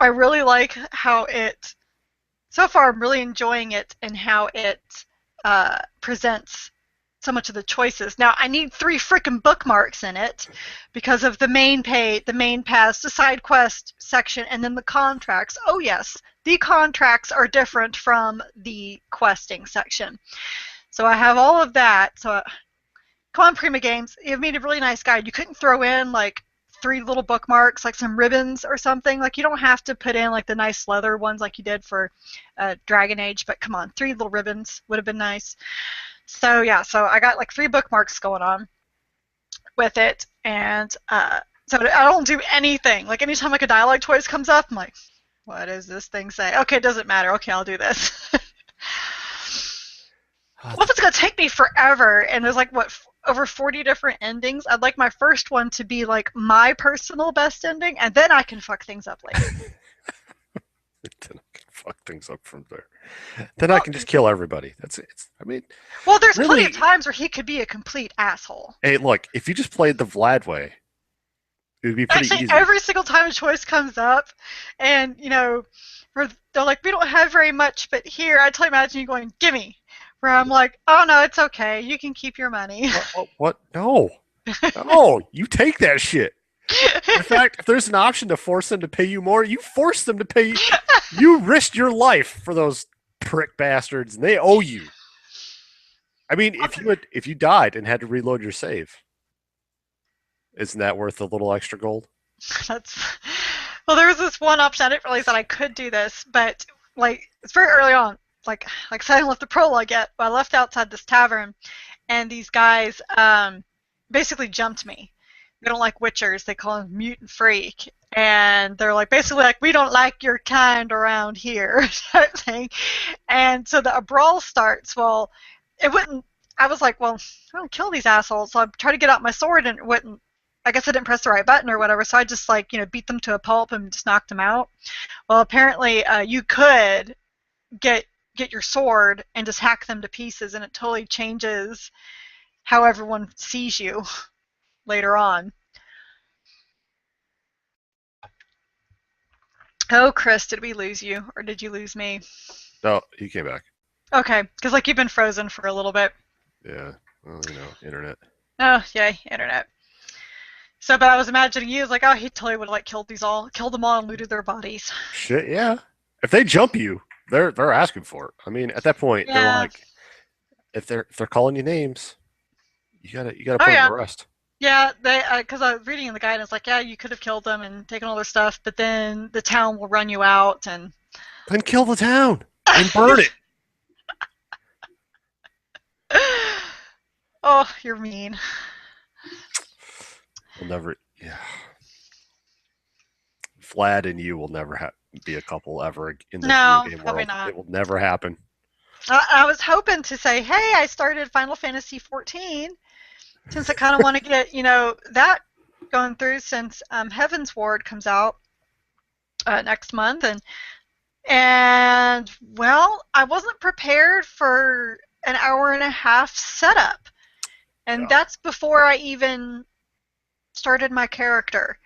Speaker 2: I really like how it. So far, I'm really enjoying it and how it presents so much of the choices. Now, I need 3 freaking bookmarks in it because of the main page, the main paths, the side quest section, and then the contracts. Oh yes, the contracts are different from the questing section. So I have all of that. So come on, Prima Games, you've made a really nice guide. You couldn't throw in like 3 little bookmarks, like some ribbons or something. Like you don't have to put in like the nice leather ones like you did for Dragon Age. But come on, 3 little ribbons would have been nice. So yeah, so I got like 3 bookmarks going on with it, and so I don't do anything. Like anytime like a dialogue choice comes up, I'm like, what does this thing say? Okay, it doesn't matter. Okay, I'll do this. What if it's gonna take me forever? And there's like what over 40 different endings. I'd like my first one to be like my personal best ending, and then I can fuck things up later.
Speaker 1: Then I can fuck things up from there. Then I
Speaker 2: Well,
Speaker 1: can just kill everybody. That's it. I mean,
Speaker 2: well, there's plenty of
Speaker 1: really,
Speaker 2: times where he could be a complete asshole.
Speaker 1: hey, look, if you just played the Vlad way, it would be pretty
Speaker 2: Actually,
Speaker 1: easy.
Speaker 2: every single time a choice comes up, and they're like, we don't have very much, but here, I totally imagine you going, gimme. Where I'm like, oh no, it's okay. You can keep your money.
Speaker 1: What? No. No, you take that shit. In fact, if there's an option to force them to pay you more, you force them to pay. You risked your life for those prick bastards, and they owe you. I mean, if you died and had to reload your save, isn't that worth a little extra gold?
Speaker 2: That's well, there was this one option. I didn't realize that I could do this, but like it's very early on. Like I said, I didn't left the prologue yet, but I left outside this tavern, and these guys basically jumped me. They don't like witchers. They call them mutant freak, and they're like basically like we don't like your kind around here type thing. And so a brawl starts. Well, it wouldn't. I was like, well, I don't kill these assholes. So I tried to get out my sword, and it wouldn't. I guess I didn't press the right button or whatever. So I just like beat them to a pulp and just knocked them out. Well, apparently you could get get your sword and just hack them to pieces, and it totally changes how everyone sees you later on. Oh, Chris, did we lose you or did you lose me?
Speaker 1: No, he came back.
Speaker 2: Okay, because like you've been frozen for a little bit.
Speaker 1: Yeah, well, internet.
Speaker 2: Oh, yay, internet. So, but I was imagining you as like, oh, he totally would have like killed them all, and looted their bodies.
Speaker 1: Shit, yeah. If they jump you, they're asking for it. I mean, at that point, they're
Speaker 2: Yeah.
Speaker 1: like, if they're calling you names, you gotta
Speaker 2: Oh
Speaker 1: put them to
Speaker 2: yeah.
Speaker 1: rest.
Speaker 2: Yeah, they because I was reading in the guidance like, yeah, you could have killed them and taken all their stuff, but then the town will run you out and.
Speaker 1: Then kill the town and burn it.
Speaker 2: Oh, you're mean.
Speaker 1: We'll never. Yeah, Vlad and you will never be a couple ever in the video
Speaker 2: No,
Speaker 1: game
Speaker 2: probably
Speaker 1: world.
Speaker 2: not.
Speaker 1: It will never happen.
Speaker 2: I was hoping to say, hey, I started Final Fantasy 14 since I kind of want to get that going through since Heaven's Ward comes out next month, and well, I wasn't prepared for an hour and a half setup, and
Speaker 1: Yeah.
Speaker 2: that's before I even started my character.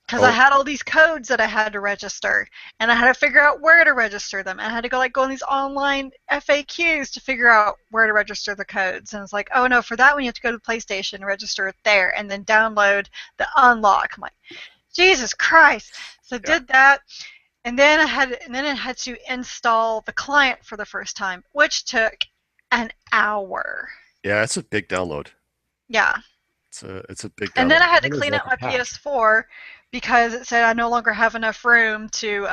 Speaker 2: Because I
Speaker 1: Oh,
Speaker 2: had all these codes that I had to register, and I had to figure out where to register them. And I had to go on these online FAQs to figure out where to register the codes. And it's like, oh no, for that one you have to go to the PlayStation and register it there, and then download the unlock. I'm like, Jesus Christ! So I
Speaker 1: yeah.
Speaker 2: did that, and then I had to install the client for the first time, which took an hour.
Speaker 1: Yeah, it's a big download.
Speaker 2: Yeah,
Speaker 1: It's a big
Speaker 2: and then
Speaker 1: download.
Speaker 2: I had to
Speaker 1: And there's
Speaker 2: clean
Speaker 1: like
Speaker 2: out
Speaker 1: a
Speaker 2: my
Speaker 1: patch.
Speaker 2: PS4 because it said I no longer have enough room to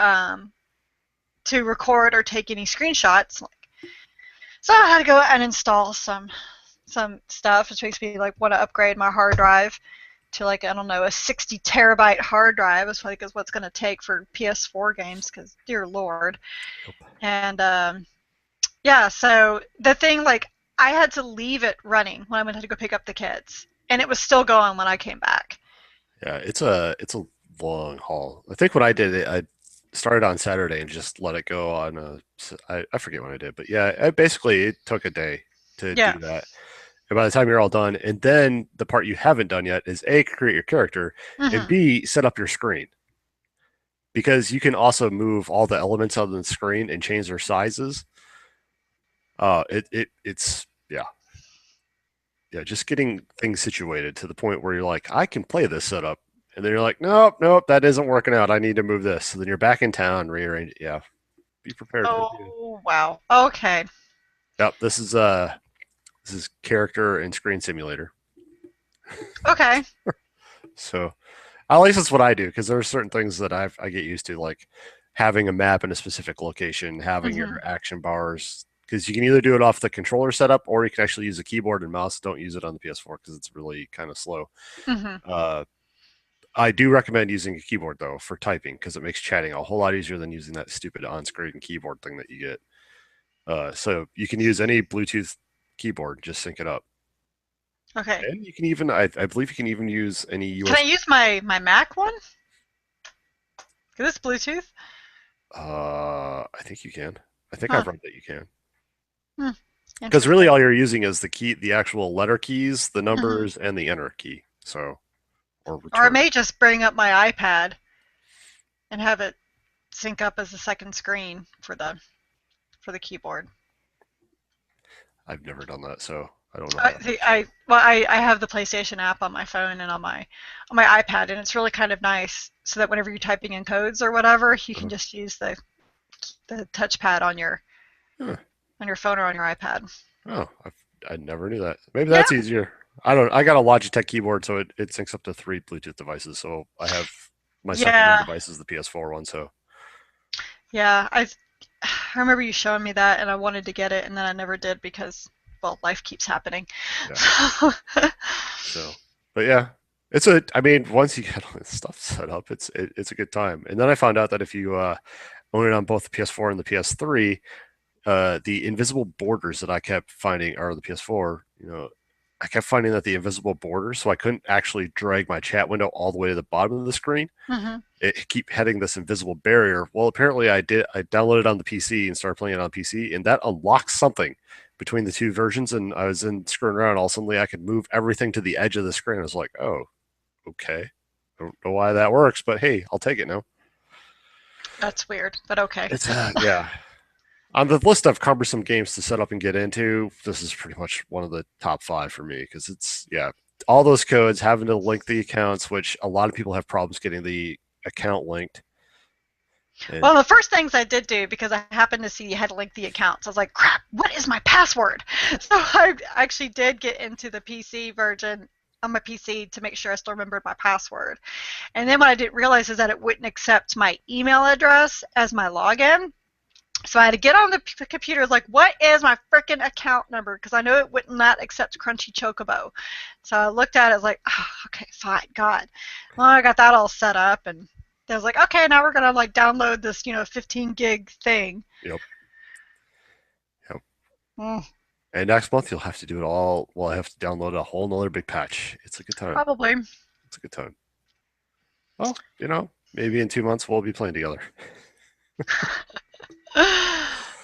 Speaker 2: record or take any screenshots. So I had to go and install some stuff, which makes me like want to upgrade my hard drive to like I don't know a 60 terabyte hard drive. Is like is what's going to take for PS4 games because dear lord. And yeah, so the thing like I had to leave it running when I went to go pick up the kids, and it was still going when I came back.
Speaker 1: Yeah, it's a long haul. I think when I did it, I started on Saturday and just let it go on I forget when I did, but yeah, basically it took a day to
Speaker 2: Yeah.
Speaker 1: do that. And by the time you're all done, and then the part you haven't done yet is A, create your character, and
Speaker 2: Hmm.
Speaker 1: B, set up your screen. Because you can also move all the elements on the screen and change their sizes. It's yeah, yeah, just getting things situated to the point where you're like, I can play this setup. And then you're like, nope, that isn't working out. I need to move this. So then you're back in town, rearrange. Yeah, be prepared for it.
Speaker 2: Oh wow. Okay.
Speaker 1: Yep, this is character and screen simulator.
Speaker 2: Okay.
Speaker 1: So at least that's what I do because there are certain things that I get used to, like having a map in a specific location, having
Speaker 2: Hmm.
Speaker 1: your action bars. Because you can either do it off the controller setup or you can actually use a keyboard and mouse. Don't use it on the PS4 because it's really kind of slow.
Speaker 2: Hmm.
Speaker 1: Uh, I do recommend using a keyboard though for typing because it makes chatting a whole lot easier than using that stupid on-screen keyboard thing that you get. So you can use any Bluetooth keyboard, just sync it up.
Speaker 2: Okay.
Speaker 1: And you can even, I believe you can even use any
Speaker 2: Can I
Speaker 1: US.
Speaker 2: use my Mac one? Because it's Bluetooth.
Speaker 1: I think you can. I think
Speaker 2: Huh.
Speaker 1: I've read that you can.
Speaker 2: Hmm.
Speaker 1: Because really
Speaker 2: Interesting.
Speaker 1: all you're using is the key, the actual letter keys, the
Speaker 2: Hmm.
Speaker 1: numbers, and the enter key. So, or
Speaker 2: Or I
Speaker 1: return.
Speaker 2: may just bring up my iPad and have it sync up as a second screen for the keyboard.
Speaker 1: I've never done that, so I don't know how
Speaker 2: I,
Speaker 1: that
Speaker 2: the,
Speaker 1: works.
Speaker 2: I well, I have the PlayStation app on my phone and on my iPad, and it's really kind of nice so that whenever you're typing in codes or whatever, you can
Speaker 1: Uh,
Speaker 2: just use the touchpad
Speaker 1: huh.
Speaker 2: on your phone or on your iPad.
Speaker 1: Oh, I never knew that. Maybe
Speaker 2: Yeah,
Speaker 1: that's easier. I don't. I got a Logitech keyboard, so it syncs up to three Bluetooth devices. So I have my secondary
Speaker 2: yeah,
Speaker 1: device is the PS4 one. So
Speaker 2: yeah. I remember you showing me that, and I wanted to get it, and then I never did because, well, life keeps happening.
Speaker 1: yeah. So, but yeah, I mean, once you get all this stuff set up, it's a good time. And then I found out that if you own it on both the PS4 and the PS3, the invisible borders that I kept finding are the PS4. I kept finding that the invisible borders, so I couldn't actually drag my chat window all the way to the bottom of the screen.
Speaker 2: Hmm.
Speaker 1: It keep hitting this invisible barrier. Well, apparently I did. I downloaded it on the PC and started playing it on PC, and that unlocks something between the two versions. And I was in screwing around. All suddenly, I could move everything to the edge of the screen. I was like, oh, okay. I don't know why that works, but hey, I'll take it now.
Speaker 2: That's weird, but okay.
Speaker 1: It's yeah. On the list of cumbersome games to set up and get into, this is pretty much one of the top five for me because it's yeah, all those codes having to link the accounts, which a lot of people have problems getting the account linked. And
Speaker 2: Well, the first things I did do, because I happened to see you had to link the accounts, I was like, crap, what is my password? So I actually did get into the PC version on my PC to make sure I still remembered my password. And then what I didn't realize is that it wouldn't accept my email address as my login. So I had to get on the computer, like, what is my freaking account number? Because I know it would not accept Crunchy Chocobo. So I looked at it, I was like, oh, okay, fine, God. Well, I got that all set up, and I was like, okay, now we're gonna like download this, 15 gig thing.
Speaker 1: yep, yep.
Speaker 2: Mm,
Speaker 1: And next month you'll have to do it all. Well, I have to download a whole nother big patch. It's a good time.
Speaker 2: probably.
Speaker 1: It's a good time. Well, maybe in 2 months we'll be playing together.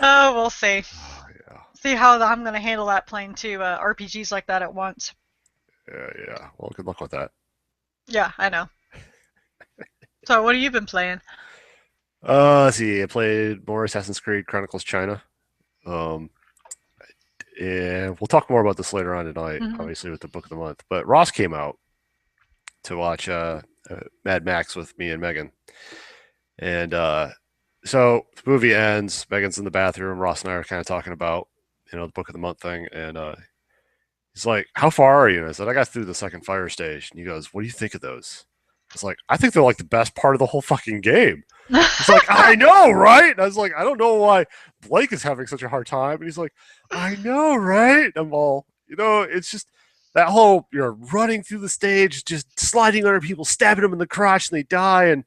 Speaker 2: Oh, we'll see.
Speaker 1: Oh, yeah,
Speaker 2: See how I'm gonna handle that playing two RPGs like that at once.
Speaker 1: yeah, yeah. Well, good luck with that.
Speaker 2: Yeah, I know. So what have you been playing?
Speaker 1: Let's see. I played more Assassin's Creed Chronicles China. Um, and we'll talk more about this later on tonight,
Speaker 2: Hmm.
Speaker 1: obviously with the book of the month. But Ross came out to watch Mad Max with me and Megan, and so the movie ends. Megan's in the bathroom. Ross and I are kind of talking about the book of the month thing, and he's like, "How far are you?" And I said, "I got through the second fire stage." And he goes, "What do you think of those?" I was like, "I think they're like the best part of the whole fucking game." He's like, "I know, right?" And I was like, "I don't know why Blake is having such a hard time." And he's like, "I know, right?" And I'm all, it's just that whole you're running through the stage, just sliding under people, stabbing them in the crotch, and they die. And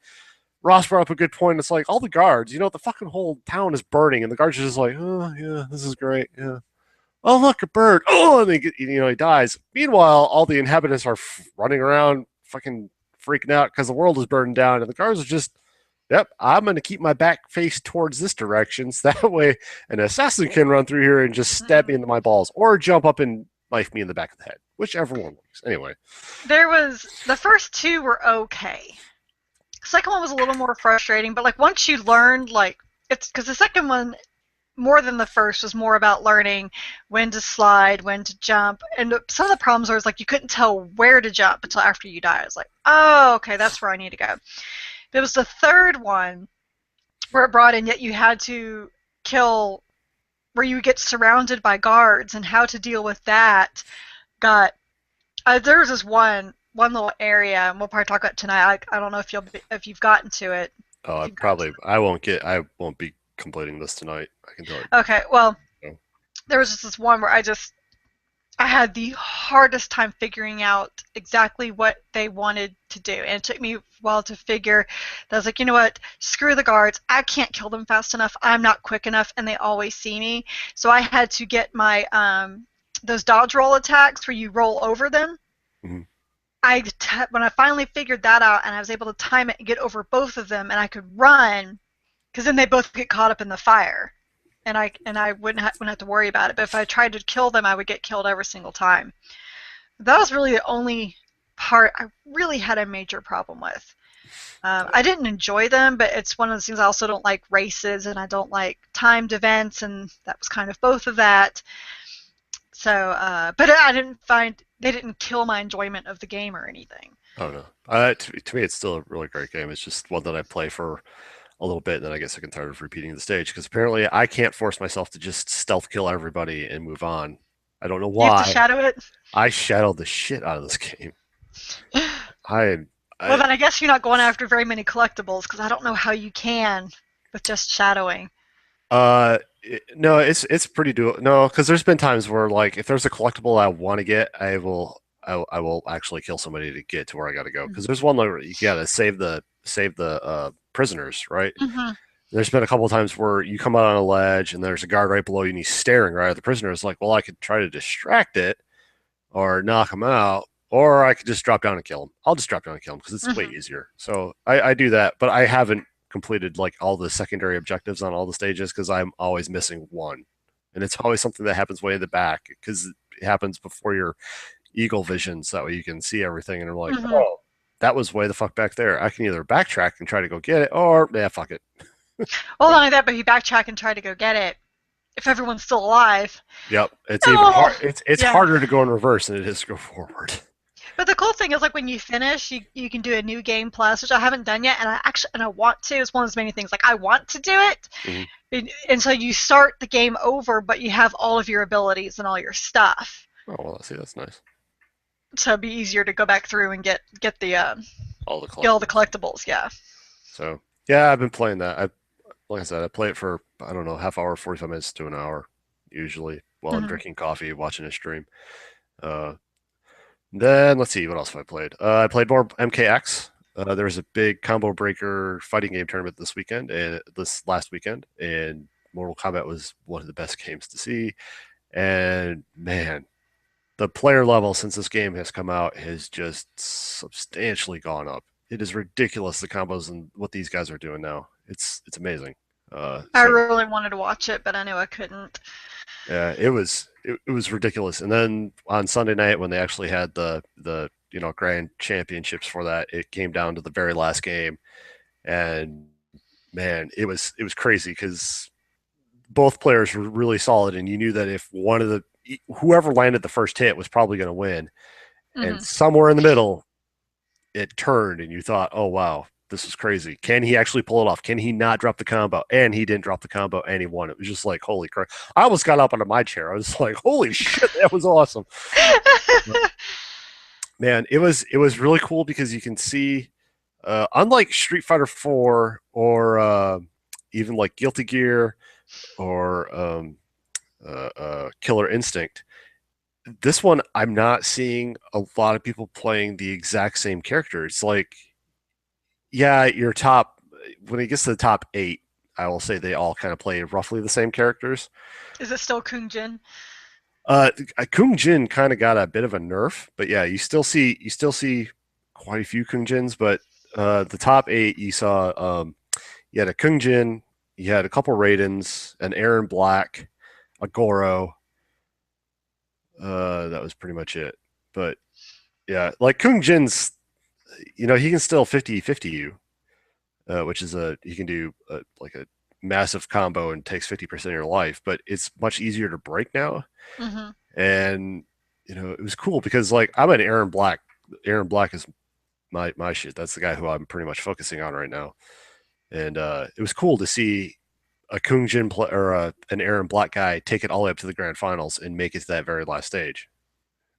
Speaker 1: Ross brought up a good point. It's like all the guards, the fucking whole town is burning, and the guards are just like, "Oh yeah, this is great, yeah." Oh look, a bird. Oh, and he dies. Meanwhile, all the inhabitants are running around, fucking freaking out because the world is burning down, and the guards are just, yep, I'm going to keep my back face towards this direction, so that way an assassin can run through here and just stab me into my balls, or jump up and knife me in the back of the head, whichever one works. Anyway,
Speaker 2: There was the first two were okay. The second one was a little more frustrating, but like once you learned, like it's because the second one more than the first was more about learning when to slide, when to jump, and some of the problems was like you couldn't tell where to jump until after you die. I was like, oh, okay, that's where I need to go. But it was the third one where it brought in yet you had to kill where you get surrounded by guards and how to deal with that. Got there was this one little area, and we'll probably talk about it tonight. I don't know if you've gotten to it.
Speaker 1: oh,
Speaker 2: If you've gotten to
Speaker 1: I won't be completing this tonight. I can tell you.
Speaker 2: it. Okay, well,
Speaker 1: So,
Speaker 2: there was just this one where I had the hardest time figuring out exactly what they wanted to do. And it took me a while to figure that I was like, you know what? Screw the guards. I can't kill them fast enough. I'm not quick enough, and they always see me. So I had to get my those dodge roll attacks where you roll over them.
Speaker 1: Mhm.
Speaker 2: When I finally figured that out and I was able to time it and get over both of them and I could run, because then they both get caught up in the fire, and I wouldn't have to worry about it. But if I tried to kill them, I would get killed every single time. That was really the only part I really had a major problem with. I didn't enjoy them, but it's one of those things. I also don't like races, and I don't like timed events, and that was kind of both of that. So, but I didn't find they didn't kill my enjoyment of the game or anything.
Speaker 1: I don't know. To me, it's still a really great game. It's just one that I play for a little bit, and then I get sick and tired of repeating the stage because apparently I can't force myself to just stealth kill everybody and move on. I don't know
Speaker 2: You have to
Speaker 1: why.
Speaker 2: shadow it.
Speaker 1: I shadowed the shit out of this game. I,
Speaker 2: Well,
Speaker 1: I
Speaker 2: then I guess you're not going after very many collectibles because I don't know how you can with just shadowing.
Speaker 1: no, it's pretty doable. No, because there's been times where like if there's a collectible I want to get, I will actually kill somebody to get to where I got to go. Because there's one where you gotta save the prisoners, right?
Speaker 2: Mm-hmm.
Speaker 1: There's been a couple of times where you come out on a ledge and there's a guard right below you and he's staring right at the prisoner. It's like, well, I could try to distract it or knock him out, or I could just drop down and kill him. I'll just drop down and kill him because it's way
Speaker 2: Mm-hmm.
Speaker 1: easier. So I do that, but I haven't completed like all the secondary objectives on all the stages because I'm always missing one. And it's always something that happens way in the back because it happens before your eagle vision, so that way you can see everything. And I'm like,
Speaker 2: Mm-hmm.
Speaker 1: oh, that was way the fuck back there. I can either backtrack and try to go get it, or yeah, fuck it.
Speaker 2: Well, not only that, but you backtrack and try to go get it if everyone's still alive.
Speaker 1: Yep, it's even
Speaker 2: Oh,
Speaker 1: hard. It's
Speaker 2: yeah.
Speaker 1: harder to go in reverse than it is to go forward.
Speaker 2: But the cool thing is, like when you finish, you can do a new game plus, which I haven't done yet, and I want to. It's one of those many things. Like I want to do it,
Speaker 1: Mhm.
Speaker 2: and so you start the game over, but you have all of your abilities and all your stuff.
Speaker 1: Oh well, see, that's nice.
Speaker 2: So it'd be easier to go back through and get the
Speaker 1: All the
Speaker 2: get all the
Speaker 1: collectibles.
Speaker 2: collectibles. Yeah.
Speaker 1: So yeah, I've been playing that. Like I said, I play it for I don't know half hour, 45 minutes to an hour, usually while I'm
Speaker 2: Mm-hmm.
Speaker 1: drinking coffee, watching a stream. Uh, then let's see what else have I played. I played more MKX. There was a big combo breaker fighting game tournament this weekend and this last weekend, and Mortal Kombat was one of the best games to see. And man, the player level since this game has come out has just substantially gone up. It is ridiculous the combos and what these guys are doing now. It's amazing.
Speaker 2: I
Speaker 1: So
Speaker 2: really wanted to watch it, but I knew I couldn't.
Speaker 1: yeah, it was ridiculous. And then on Sunday night when they actually had the grand championships for that, it came down to the very last game, and man, it was crazy because both players were really solid, and you knew that if one of the whoever landed the first hit was probably going to win. And
Speaker 2: Mm-hmm.
Speaker 1: somewhere in the middle, it turned, and you thought, "Oh wow, this is crazy. Can he actually pull it off? Can he not drop the combo?" And he didn't drop the combo, and he won. It was just like, holy crap! I almost got up out of my chair. I was like, "Holy shit, that was awesome!" But, man, it was really cool because you can see, unlike Street Fighter 4 or even like Guilty Gear or Killer Instinct, this one I'm not seeing a lot of people playing the exact same character. It's like, yeah, your top when it gets to the top eight, I will say they all kind of play roughly the same characters.
Speaker 2: Is it still Kung Jin?
Speaker 1: Uh, Kung Jin kind of got a bit of a nerf, but yeah, you still see quite a few Kung Jins, but the top eight you saw, you had a Kung Jin, you had a couple Raidens, an Aaron Black, a Goro. That was pretty much it. But yeah, like Kung Jin's, he can still 50-50 you, which is he can do like a massive combo and takes 50% of your life, but it's much easier to break now.
Speaker 2: Mm-hmm.
Speaker 1: And it was cool because like I'm an Aaron Black. Aaron Black is my shit. That's the guy who I'm pretty much focusing on right now. And it was cool to see a Kung Jin or an Aaron Black guy take it all the way up to the grand finals and make it to that very last stage.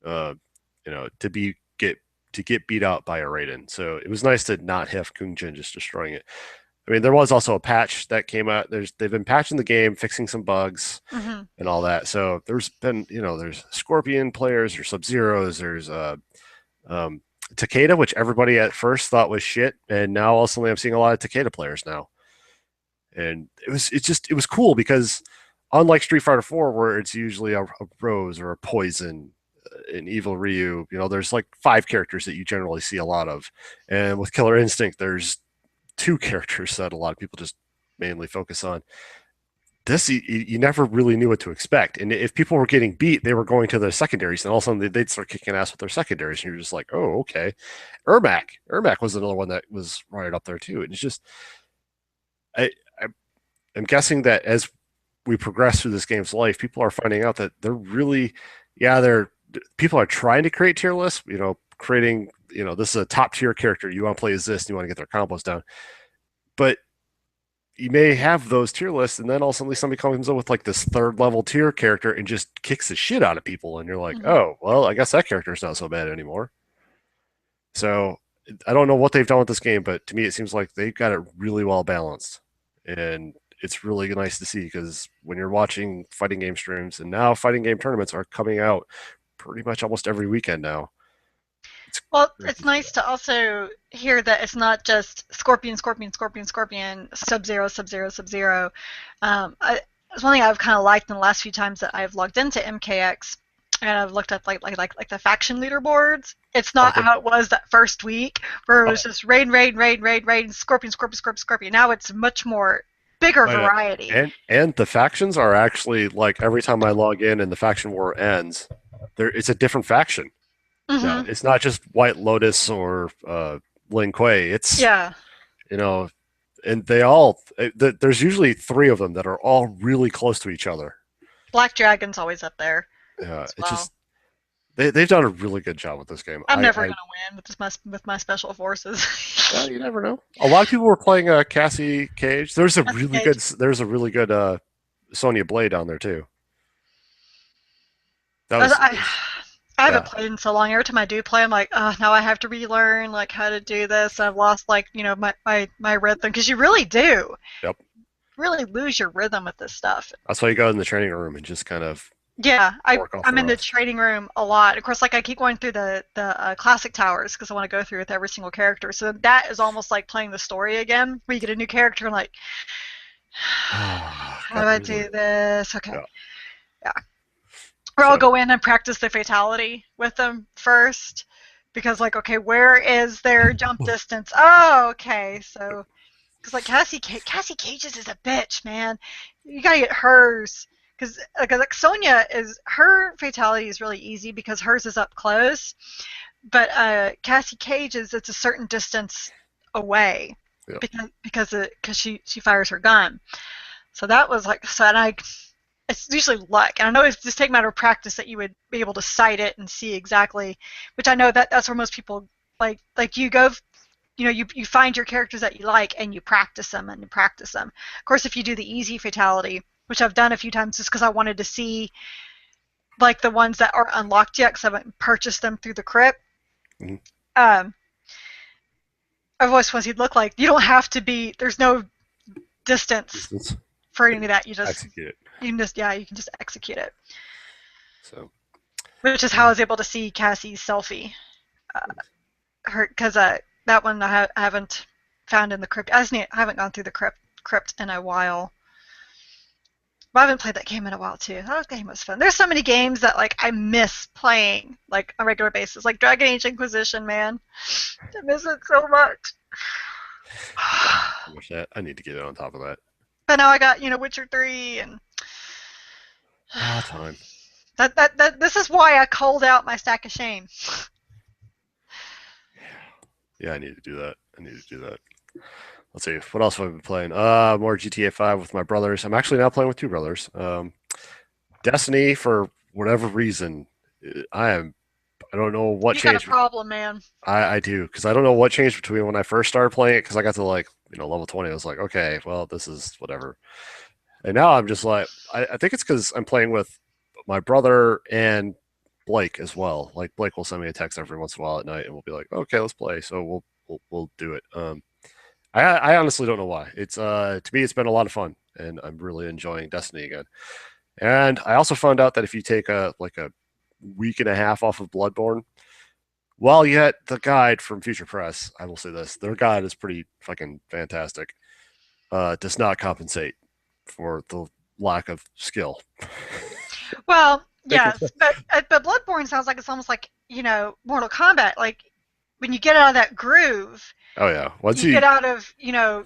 Speaker 1: Uh, to get beat out by a Raiden. So it was nice to not have Kung Jin just destroying it. I mean, there was also a patch that came out. They've been patching the game, fixing some bugs
Speaker 2: Mm-hmm.
Speaker 1: and all that. So there's been, there's Scorpion players, there's Sub Zeros, there's um, Takeda, which everybody at first thought was shit, and now also I'm seeing a lot of Takeda players now. And it was cool because unlike Street Fighter 4, where it's usually a Rose or a Poison, an Evil Ryu, there's like five characters that you generally see a lot of. And with Killer Instinct, there's two characters that a lot of people just mainly focus on. This, you never really knew what to expect. And if people were getting beat, they were going to their secondaries, and all of a sudden they'd start kicking ass with their secondaries. And you're just like, oh, okay. Ermac was another one that was right up there too. And it's just, I I'm guessing that as we progress through this game's life, people are finding out that they're really, yeah, they're people are trying to create tier lists. Creating, this is a top tier character. You want to play as this, and you want to get their combos down. But you may have those tier lists, and then all of a sudden somebody comes up with like this third level tier character and just kicks the shit out of people, and you're like,
Speaker 2: Mm-hmm.
Speaker 1: oh, well, I guess that character's not so bad anymore. So I don't know what they've done with this game, but to me, it seems like they've got it really well balanced, and it's really nice to see because when you're watching fighting game streams, and now fighting game tournaments are coming out pretty much almost every weekend now. It's
Speaker 2: Well,
Speaker 1: great
Speaker 2: it's
Speaker 1: to see
Speaker 2: nice
Speaker 1: that.
Speaker 2: to also hear that it's not just Scorpion, Scorpion, Scorpion, Scorpion, Sub Zero, Sub Zero, Sub Zero. It's one thing I've kind of liked in the last few times that I've logged into MKX and I've looked at like the faction leaderboards. It's not
Speaker 1: Okay.
Speaker 2: how it was that first week where it was
Speaker 1: Oh,
Speaker 2: just raid, Scorpion, Scorpion, Scorpion, Scorpion. Now it's much more bigger
Speaker 1: but
Speaker 2: variety.
Speaker 1: and the factions are actually like every time I log in and the faction war ends, there it's a different faction. No,
Speaker 2: Mm-hmm.
Speaker 1: it's not just White Lotus or Lin Kuei. It's
Speaker 2: Yeah,
Speaker 1: you know, and they all there's usually three of them that are all really close to each other.
Speaker 2: Black Dragon's always up there as
Speaker 1: It's
Speaker 2: well.
Speaker 1: just they've done a really good job with this game.
Speaker 2: I'm never gonna win with my special forces.
Speaker 1: You never know. A lot of people were playing Cassie Cage.
Speaker 2: That's Cage.
Speaker 1: There's a really good Sonya Blade on there too. That
Speaker 2: I,
Speaker 1: was
Speaker 2: I I haven't
Speaker 1: yeah.
Speaker 2: played in so long. Every time I do play, I'm like, oh, now I have to relearn like how to do this. I've lost like my rhythm because you really do
Speaker 1: Yep.
Speaker 2: really lose your rhythm with this stuff.
Speaker 1: That's why you go in the training room and just kind of
Speaker 2: Yeah,
Speaker 1: work off the
Speaker 2: I'm in the
Speaker 1: rust.
Speaker 2: trading room a lot. Of course, like I keep going through the classic towers because I want to go through with every single character. So that is almost like playing the story again, where you get a new character and like,
Speaker 1: Ah,
Speaker 2: how do
Speaker 1: gotta
Speaker 2: I do
Speaker 1: relearn.
Speaker 2: this? Okay,
Speaker 1: Yeah.
Speaker 2: yeah. Or I'll
Speaker 1: So
Speaker 2: go in and practice the fatality with them first because like, okay, where is their jump distance? Oh, okay, so because like Cassie Cages is a bitch, man. You gotta get hers because like Sonya is her fatality is really easy because hers is up close, but Cassie Cages it's a certain distance away
Speaker 1: yeah.
Speaker 2: because she fires her gun. So that was like so, and I it's usually luck, and I know it's just take a matter of practice that you would be able to sight it and see exactly, which I know that's where most people like you go you find your characters that you like and you practice them and you practice them. Of course, if you do the easy fatality, which I've done a few times just because I wanted to see like the ones that aren't unlocked yet because I haven't purchased them through the crypt.
Speaker 1: Mhm.
Speaker 2: Um, I've always wanted to look like you don't have to be. There's no distance
Speaker 1: Distance.
Speaker 2: for any of that. You just
Speaker 1: Execute it.
Speaker 2: you can just yeah you can just execute it,
Speaker 1: So
Speaker 2: which is how I was able to see Cassie's selfie. Her because that one I haven't found in the crypt. I haven't gone through the crypt in a while. Well, I haven't played that game in a while too. That game was fun. There's so many games that like I miss playing like on a regular basis, like Dragon Age Inquisition. Man, I miss it so much.
Speaker 1: I wish that I need to get on top of that.
Speaker 2: But now I got Witcher 3, and
Speaker 1: Ah, time.
Speaker 2: that this is why I culled out my stack of shame.
Speaker 1: Yeah, I need to do that. I need to do that. Let's see. What else have I been playing? More GTA 5 with my brothers. I'm actually now playing with two brothers. Destiny, for whatever reason, I am. I don't know what
Speaker 2: You got a
Speaker 1: changed.
Speaker 2: problem, man.
Speaker 1: I do because I don't know what changed between when I first started playing it because I got to like level 20. I was like, okay, well, this is whatever. And now I'm just like, I think it's because I'm playing with my brother and Blake as well. Like Blake will send me a text every once in a while at night, and we'll be like, okay, let's play. So we'll do it. I honestly don't know why. It's to me, it's been a lot of fun, and I'm really enjoying Destiny again. And I also found out that if you take a week and a half off of Bloodborne, while yet the guide from Future Press, I will say this: their guide is pretty fucking fantastic. Does not compensate for lack of skill.
Speaker 2: Well,
Speaker 1: Making stuff.
Speaker 2: yes, but Bloodborne sounds like it's almost like Mortal Kombat. Like when you get out of that groove,
Speaker 1: Oh yeah. Once
Speaker 2: you get
Speaker 1: you
Speaker 2: out of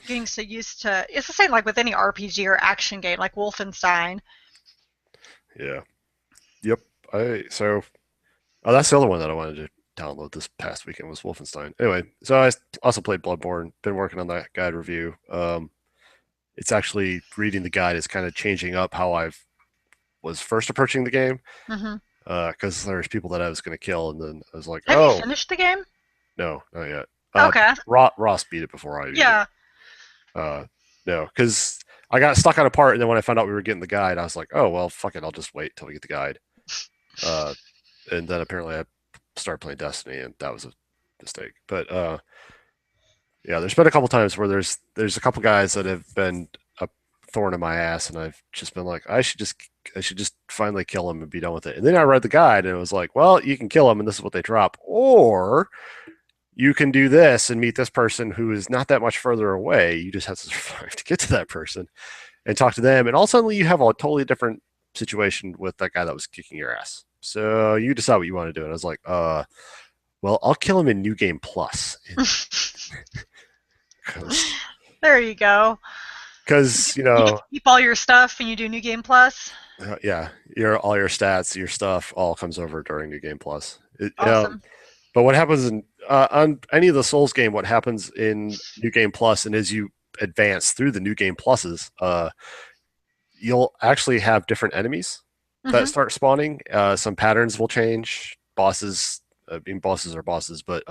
Speaker 2: getting so used to. It's the same like with any RPG or action game, like Wolfenstein.
Speaker 1: yeah. Yep. I so oh that's the other one that I wanted to download this past weekend was Wolfenstein. Anyway, so I also played Bloodborne. Been working on that guide review. It's actually reading the guide is kind of changing up how I was first approaching the game.
Speaker 2: Hmm.
Speaker 1: Because there's people that I was going to kill, and then I was like,
Speaker 2: Have you
Speaker 1: oh
Speaker 2: finished the game?
Speaker 1: no, not yet.
Speaker 2: Okay.
Speaker 1: Ross beat it before I beat it.
Speaker 2: Yeah.
Speaker 1: Uh, no, because I got stuck on a part, and then when I found out we were getting the guide, I was like, oh well, fuck it, I'll just wait till we get the guide. Uh, and then apparently I started playing Destiny, and that was a mistake. But yeah, there's been a couple times where there's a couple guys that have been a thorn in my ass, and I've just been like, I should just finally kill him and be done with it. And then I read the guide, and it was like, well, you can kill him, and this is what they drop, or you can do this and meet this person who is not that much further away. You just have to survive to get to that person and talk to them, and all of a sudden you have a totally different situation with that guy that was kicking your ass. So you decide what you want to do. And I was like, well, I'll kill him in New Game Plus. Because
Speaker 2: There you go.
Speaker 1: you
Speaker 2: You get
Speaker 1: know
Speaker 2: to keep all your stuff and you do New Game Plus.
Speaker 1: yeah, your all your stats, your stuff, all comes over during New Game Plus.
Speaker 2: Awesome.
Speaker 1: But what happens on any of the Souls game? What happens in New Game Plus, and as you advance through the New Game Pluses, you'll actually have different enemies that
Speaker 2: Hmm.
Speaker 1: start spawning. Some patterns will change. Bosses, I mean, bosses are bosses, but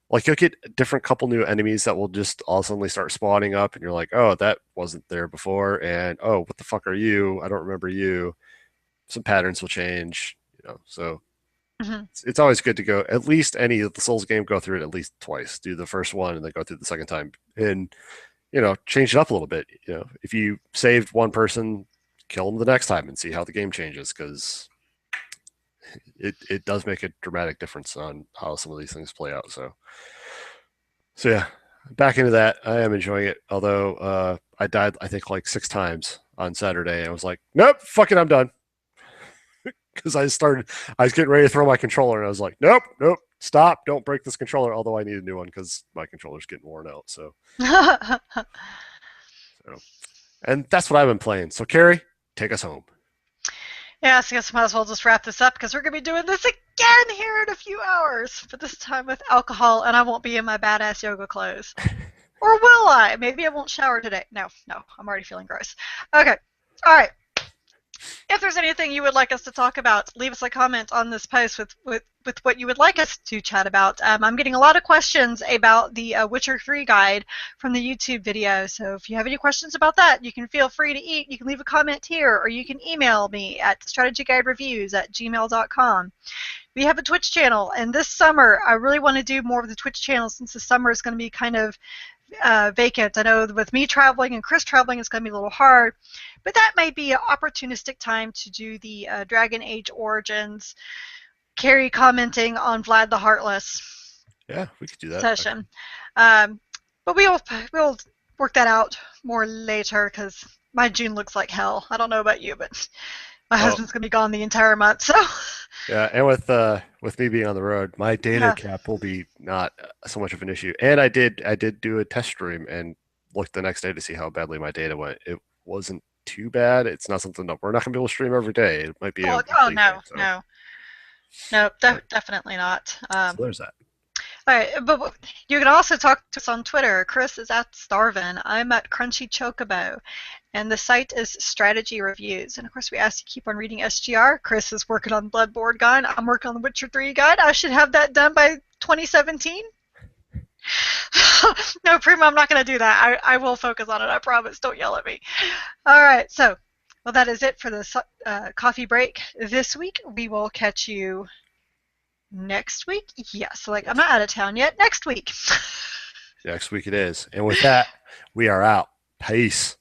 Speaker 1: like you'll get a different couple new enemies that will just all suddenly start spawning up, and you're like, oh, that wasn't there before, and oh, what the fuck are you? I don't remember you. Some patterns will change, so
Speaker 2: Hmm.
Speaker 1: it's always good to go at least any of the Souls game, go through it at least twice. Do the first one and then go through the second time, and change it up a little bit. If you saved one person, kill them the next time and see how the game changes, because it does make a dramatic difference on how some of these things play out. So yeah, back into that. I am enjoying it. Although I died, I think like 6 times on Saturday, and I was like, nope, fuck it, I'm done. Because I was getting ready to throw my controller, and I was like, nope, nope, stop, don't break this controller. Although I need a new one because my controller's getting worn out. So, and that's what I've been playing. So Carrie, take us home.
Speaker 2: Yeah, so I guess I might as well just wrap this up because we're going to be doing this again here in a few hours, but this time with alcohol, and I won't be in my badass yoga clothes. Or will I? Maybe I won't shower today. No, no, I'm already feeling gross. Okay, all right. If there's anything you would like us to talk about, leave us a comment on this post with what you would like us to chat about. I'm getting a lot of questions about the Witcher 3 guide from the YouTube video, so if you have any questions about that, you can feel free to you can leave a comment here, or you can email me at strategyguidereviews@gmail.com. We have a Twitch channel, and this summer I really want to do more of the Twitch channel since the summer is going to be kind of vacant. I know with me traveling and Chris traveling, it's going to be a little hard, but that may be an opportunistic time to do the Dragon Age Origins, Carrie commenting on Vlad the Heartless
Speaker 1: Yeah, we could do that.
Speaker 2: session. Um, but we'll work that out more later because my June looks like hell. I don't know about you, but my
Speaker 1: Oh,
Speaker 2: husband's going to be gone the entire month, so
Speaker 1: yeah, and with me being on the road, my data
Speaker 2: yeah.
Speaker 1: cap will be not so much of an issue. And I did do a test stream and looked the next day to see how badly my data went. It wasn't too bad. It's not something that we're not gonna be able to stream every day. It might be a
Speaker 2: Oh
Speaker 1: weekly thing.
Speaker 2: no, no, no,
Speaker 1: Uh,
Speaker 2: definitely not.
Speaker 1: so there's that.
Speaker 2: All right, but you can also talk to us on Twitter. Chris is at Starvin. I'm at Crunchy Chocobo. And the site is Strategy Reviews. And of course, we ask you to keep on reading SGR. Chris is working on Bloodborne Guide. I'm working on the Witcher 3 Guide. I should have that done by 2017. No, Prima, I'm not going to do that. I will focus on it. I promise. Don't yell at me. All right, so, well, that is it for the coffee break this week. We will catch you next week. Yes, like I'm
Speaker 1: Yes.
Speaker 2: not out of town yet. Next week.
Speaker 1: Next week it is. And with that, we are out. Peace.